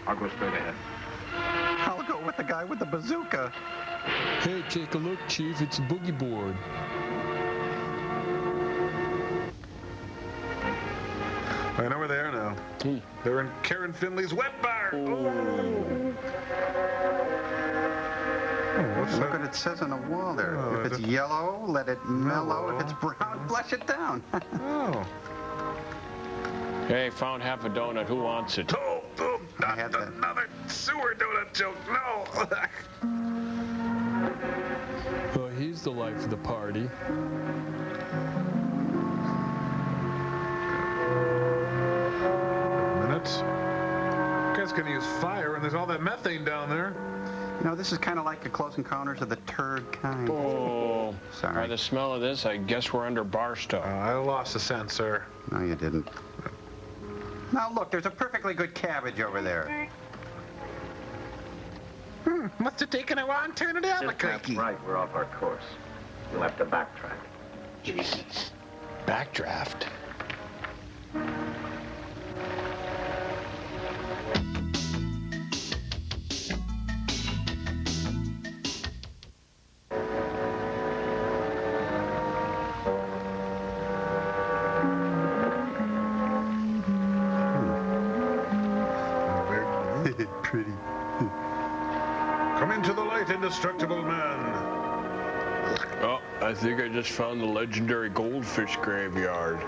Speaker 6: I'll go straight ahead.
Speaker 3: I'll go with the guy with the bazooka.
Speaker 19: Hey, take a look, Chief. It's a boogie board.
Speaker 4: I know where they are now. They're in Karen Finley's wet bar.
Speaker 3: Look what it says on the wall there. If it's yellow, let it mellow. If it's brown, flush it down.
Speaker 4: Oh.
Speaker 2: Hey, found half a donut. Who wants it?
Speaker 4: Oh, not another sewer donut joke. No.
Speaker 19: Well, he's the life of the party.
Speaker 4: Minutes. You guys can use fire, and there's all that methane down there.
Speaker 3: You know, this is kind of like a Close Encounters of the Turd kind.
Speaker 2: Oh.
Speaker 3: Sorry.
Speaker 2: By the smell of this, I guess we're under bar stuff.
Speaker 4: I lost the scent, sir.
Speaker 3: No, you didn't. Now, look, there's a perfectly good cabbage over there.
Speaker 11: Must have taken a wrong turn in the Albuquerque.
Speaker 12: Right, we're off our course. You'll have to backtrack.
Speaker 2: Jesus. Backdraft?
Speaker 3: Pretty.
Speaker 4: Come into the light, indestructible man.
Speaker 2: Oh, I think I just found the legendary goldfish graveyard.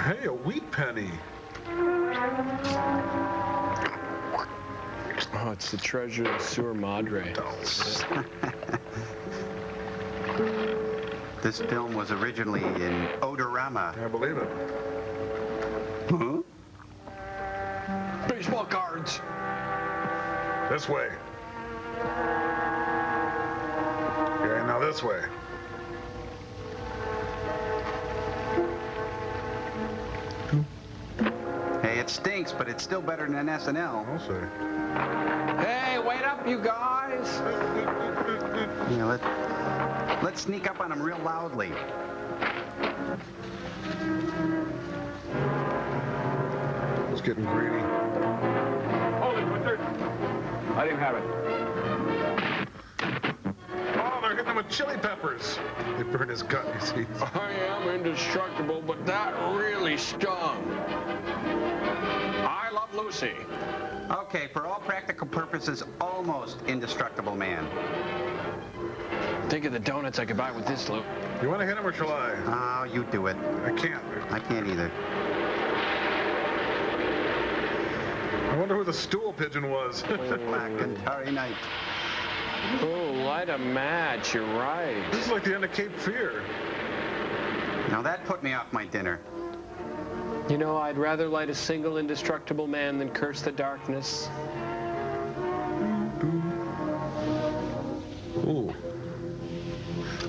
Speaker 4: Hey, a wheat penny.
Speaker 2: Oh, it's the treasure of Sur Madre.
Speaker 3: This film was originally in Odorama.
Speaker 4: I believe it.
Speaker 3: Huh?
Speaker 2: Baseball cards.
Speaker 4: This way. Okay, now this way.
Speaker 3: Hey, it stinks, but it's still better than an SNL.
Speaker 4: I'll say.
Speaker 8: Hey, wait up, you guys.
Speaker 3: Yeah, let's sneak up on him real loudly.
Speaker 4: It's getting greedy.
Speaker 6: Hold it, Richard. I didn't have it.
Speaker 4: Oh, they're hitting him with chili peppers. They burned his gut, you see.
Speaker 2: I am indestructible, but that really stung. I love Lucy.
Speaker 3: Okay, for all practical purposes, almost indestructible man.
Speaker 2: Think of the donuts I could buy with this loop.
Speaker 4: You want to hit him or shall I?
Speaker 3: Oh, you do it.
Speaker 4: I can't.
Speaker 3: I can't either.
Speaker 4: I wonder who the stool pigeon was.
Speaker 3: Black and Starry Night.
Speaker 2: Oh, light a match. You're right.
Speaker 4: This is like the end of Cape Fear.
Speaker 3: Now that put me off my dinner.
Speaker 2: You know, I'd rather light a single indestructible man than curse the darkness.
Speaker 4: Ooh.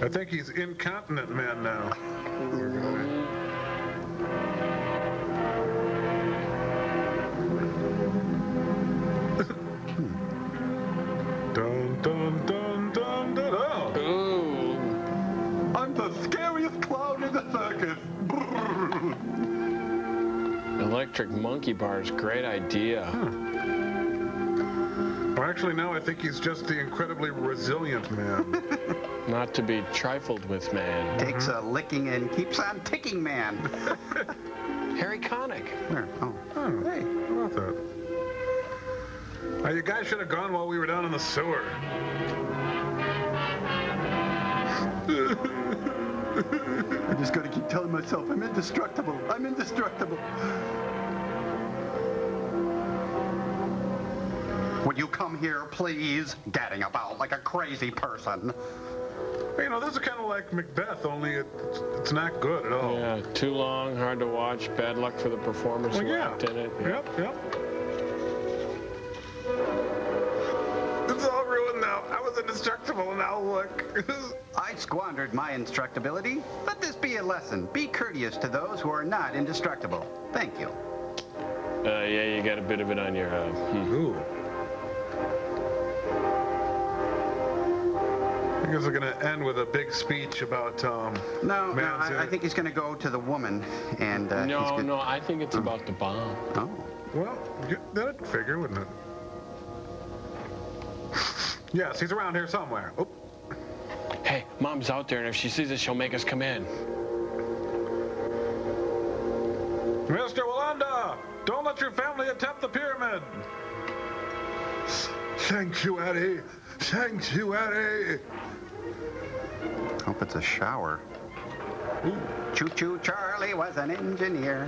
Speaker 4: I think he's incontinent man now. Dun, dun, dun, dun, dun, dun.
Speaker 2: Ooh.
Speaker 3: I'm the scariest clown in the circus.
Speaker 2: Electric monkey bars, great idea.
Speaker 4: Well, actually, now I think he's just the incredibly resilient man.
Speaker 2: Not to be trifled with, man.
Speaker 3: Takes a licking and keeps on ticking, man.
Speaker 2: Harry Connick.
Speaker 3: There. Oh.
Speaker 4: Hey, how about that? You guys should have gone while we were down in the sewer.
Speaker 3: I'm just going to keep telling myself I'm indestructible. I'm indestructible. Would you come here, please? Gadding about like a crazy person.
Speaker 4: You know, this is kind of like Macbeth, only it's not good at all.
Speaker 2: Yeah, too long, hard to watch, bad luck for the performers who act in it.
Speaker 4: Yep. It's all ruined now. I was indestructible, and now look.
Speaker 3: I squandered my indestructibility. Let this be a lesson. Be courteous to those who are not indestructible. Thank you.
Speaker 2: Yeah, you got a bit of it on your...
Speaker 4: Ooh. I guess we're going to end with a big speech about,
Speaker 3: No, I think he's going to go to the woman, and,
Speaker 2: No, I think it's about the bomb.
Speaker 3: Oh.
Speaker 4: Well, that'd figure, wouldn't it? Yes, he's around here somewhere. Oop.
Speaker 2: Hey, Mom's out there, and if she sees us, she'll make us come in.
Speaker 4: Mr. Wallanda, don't let your family attempt the pyramid. Sanctuary. Sanctuary.
Speaker 3: Hope it's a shower. Choo-choo Charlie was an engineer.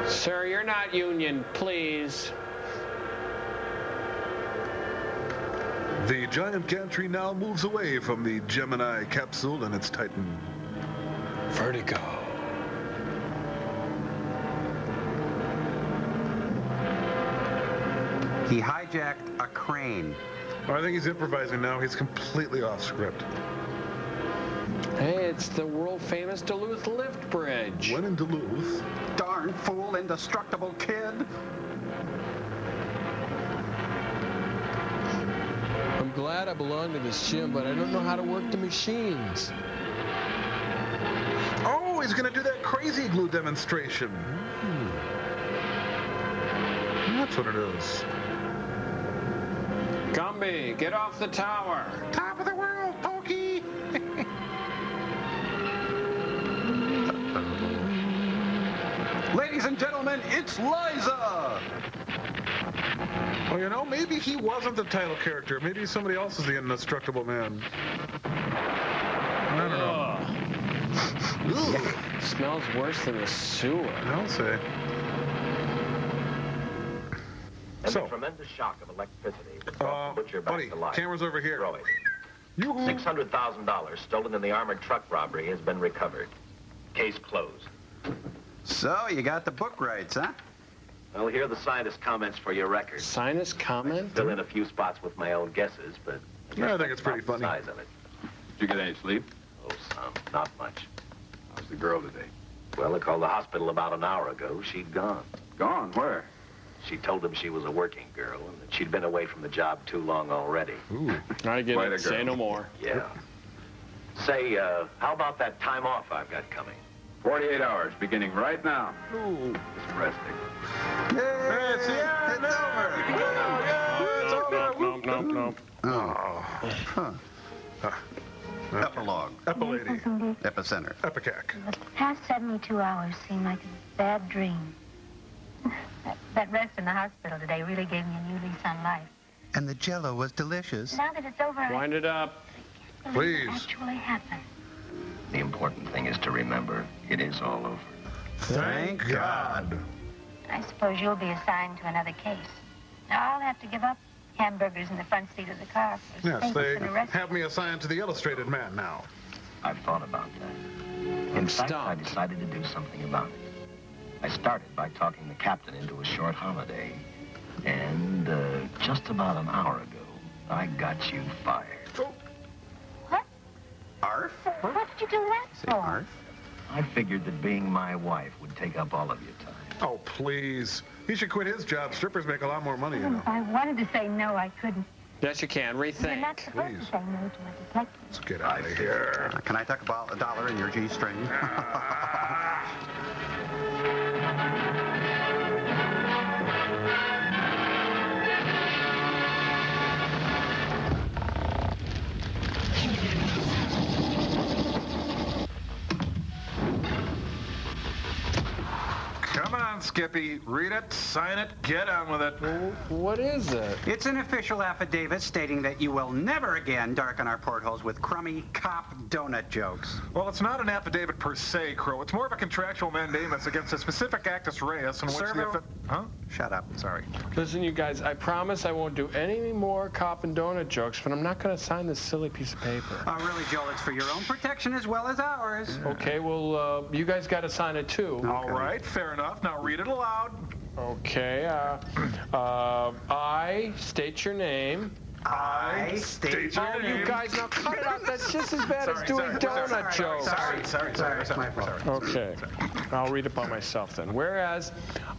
Speaker 2: Sir, you're not union, please.
Speaker 4: The giant gantry now moves away from the Gemini capsule and its Titan.
Speaker 2: Vertigo.
Speaker 3: He hijacked a crane.
Speaker 4: Oh, I think he's improvising now. He's completely off script.
Speaker 2: Hey, it's the world-famous Duluth Lift Bridge.
Speaker 4: When in Duluth?
Speaker 3: Darn fool, indestructible kid.
Speaker 19: I'm glad I belong to this gym, but I don't know how to work the machines.
Speaker 4: Oh, he's going to do that crazy glue demonstration. That's what it is.
Speaker 8: Gumby, get off the tower.
Speaker 11: Top of the world, Pokey.
Speaker 3: Ladies and gentlemen, it's Liza!
Speaker 4: Well, you know, maybe he wasn't the title character. Maybe somebody else is the Indestructible Man. I don't know.
Speaker 8: Yeah, smells worse than the sewer.
Speaker 4: I'll say.
Speaker 12: And the tremendous shock of electricity that brought the butcher back to life.
Speaker 4: Camera's over here.
Speaker 12: $600,000 stolen in the armored truck robbery has been recovered. Case closed.
Speaker 3: So, you got the book rights, huh?
Speaker 12: Well, here are the sinus comments for your record.
Speaker 8: Sinus comment?
Speaker 12: Fill in a few spots with my own guesses, but
Speaker 4: yeah, I think it's pretty funny.
Speaker 12: The size of it.
Speaker 6: Did you get any sleep?
Speaker 12: Oh, some. Not much.
Speaker 6: How's the girl today?
Speaker 12: Well, I called the hospital about an hour ago. She'd gone.
Speaker 6: Gone? Where?
Speaker 12: She told him she was a working girl and that she'd been away from the job too long already.
Speaker 8: Ooh. I get it. Say no more.
Speaker 12: Yeah. Say, how about that time off I've got coming?
Speaker 6: 48 hours, beginning right now.
Speaker 4: Ooh.
Speaker 6: Just resting.
Speaker 4: It's over. It's over.
Speaker 8: Nope.
Speaker 3: Oh. Huh. Epilogue.
Speaker 4: Epilady.
Speaker 3: Epicenter.
Speaker 4: Epicac.
Speaker 16: The past 72 hours seem like a bad dream. That rest in the hospital today really gave me a new lease on life.
Speaker 3: And the Jell-O was delicious.
Speaker 16: Now that it's over,
Speaker 8: Wind it up.
Speaker 16: Please. It actually happened.
Speaker 12: The important thing is to remember, it is all over.
Speaker 4: Thank God.
Speaker 16: I suppose you'll be assigned to another case. Now, I'll have to give up hamburgers in the front seat of the car.
Speaker 4: Yes, they have me assigned to the Illustrated Man now.
Speaker 12: I've thought about that. In fact, I decided to do something about it. I started by talking the captain into a short holiday. And just about an hour ago, I got you fired.
Speaker 16: What?
Speaker 3: Arf?
Speaker 16: What did you do that for?
Speaker 3: Arf?
Speaker 12: I figured that being my wife would take up all of your time.
Speaker 4: Oh, please. He should quit his job. Strippers make a lot more money, you know.
Speaker 16: I wanted to say no, I couldn't.
Speaker 8: Yes, you can.
Speaker 16: You're
Speaker 8: Rethink.
Speaker 16: not supposed to say no to a detective.
Speaker 4: Let's get out of here.
Speaker 3: Can I tuck about $1 in your G-string?
Speaker 11: Come on, Skippy. Read it, sign it, get on with it.
Speaker 8: What is it?
Speaker 17: It's an official affidavit stating that you will never again darken our portholes with crummy cop donut jokes.
Speaker 11: Well, it's not an affidavit per se, Crow. It's more of a contractual mandamus against a specific actus reus in which the... Huh?
Speaker 17: Shut up. Sorry.
Speaker 8: Listen, you guys, I promise I won't do any more cop and donut jokes, but I'm not going to sign this silly piece of paper.
Speaker 17: Oh, really, Joel? It's for your own protection as well as ours.
Speaker 8: Okay, well, you guys got to sign it too.
Speaker 11: Okay. All right, fair enough. Now read it aloud.
Speaker 8: Okay, I state your name.
Speaker 17: I state your name.
Speaker 8: You guys, now cut it out. That's just as bad as doing donut jokes.
Speaker 17: Sorry.
Speaker 8: Okay, I'll read it by myself then. Whereas,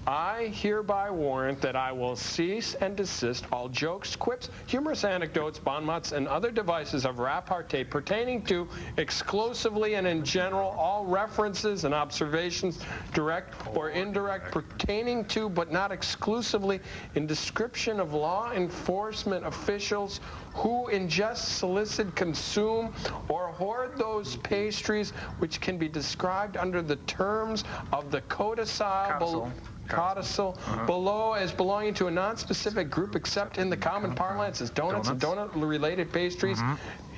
Speaker 8: I hereby warrant that I will cease and desist all jokes, quips, humorous anecdotes, bon mots, and other devices of repartee pertaining to exclusively and in general all references and observations, direct or indirect, pertaining to but not exclusively in description of law enforcement officials who ingest, solicit, consume, or hoard those pastries which can be described under the terms of the codicil below as belonging to a non-specific group except in the common parlance as donuts and donut-related pastries,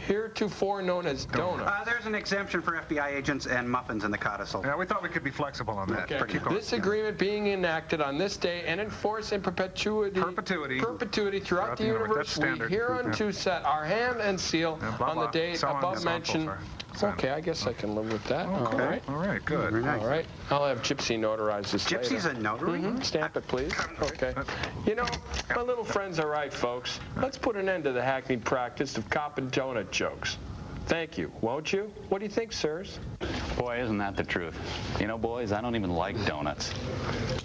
Speaker 8: heretofore known as donuts.
Speaker 17: There's an exemption for FBI agents and muffins in the codicil.
Speaker 11: Yeah, we thought we could be flexible on that.
Speaker 8: Okay. This agreement being enacted on this day and in force in perpetuity throughout the universe, we hereunto set our hand and seal on the date above mentioned. Okay, I guess I can live with that.
Speaker 11: Okay. All right, good.
Speaker 8: All right. I'll have Gypsy notarize this later.
Speaker 17: Gypsy's a notary?
Speaker 8: Stamp it, please. Okay. You know, my little friends are right, folks. Let's put an end to the hackneyed practice of cop and donut jokes. Thank you, won't you? What do you think, sirs?
Speaker 20: Boy, isn't that the truth? You know, boys, I don't even like donuts.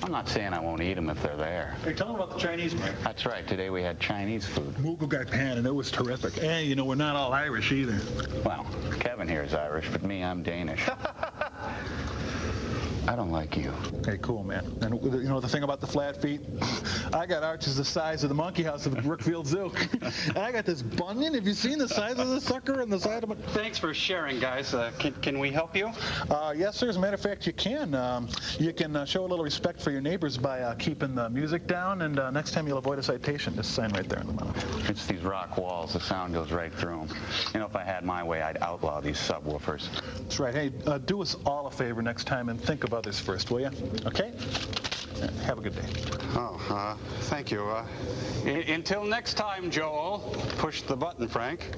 Speaker 20: I'm not saying I won't eat them if they're there.
Speaker 11: Hey, tell them about the Chinese, Mike.
Speaker 20: That's right. Today we had Chinese food.
Speaker 11: Mughal got pan, and it was terrific. And, you know, we're not all Irish either.
Speaker 20: Well, Kevin here is Irish, but me, I'm Danish. I don't like you.
Speaker 11: Hey, cool, man. And you know the thing about the flat feet? I got arches the size of the monkey house of the Brookfield Zoo. And I got this bunion. Have you seen the size of the sucker and the side of it?
Speaker 3: Thanks for sharing, guys. Can we help you?
Speaker 11: Yes, sir. As a matter of fact, you can. You can show a little respect for your neighbors by keeping the music down, and next time you'll avoid a citation. Just sign right there in the middle.
Speaker 20: It's these rock walls. The sound goes right through them. You know, if I had my way, I'd outlaw these subwoofers.
Speaker 11: That's right. Hey, do us all a favor next time and think of others first, will you? Okay? Have a good day.
Speaker 3: Oh, thank you. Until next time, Joel. Push the button, Frank.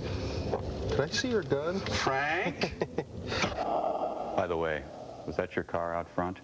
Speaker 7: Can I see your gun?
Speaker 3: Frank?
Speaker 20: By the way, was that your car out front?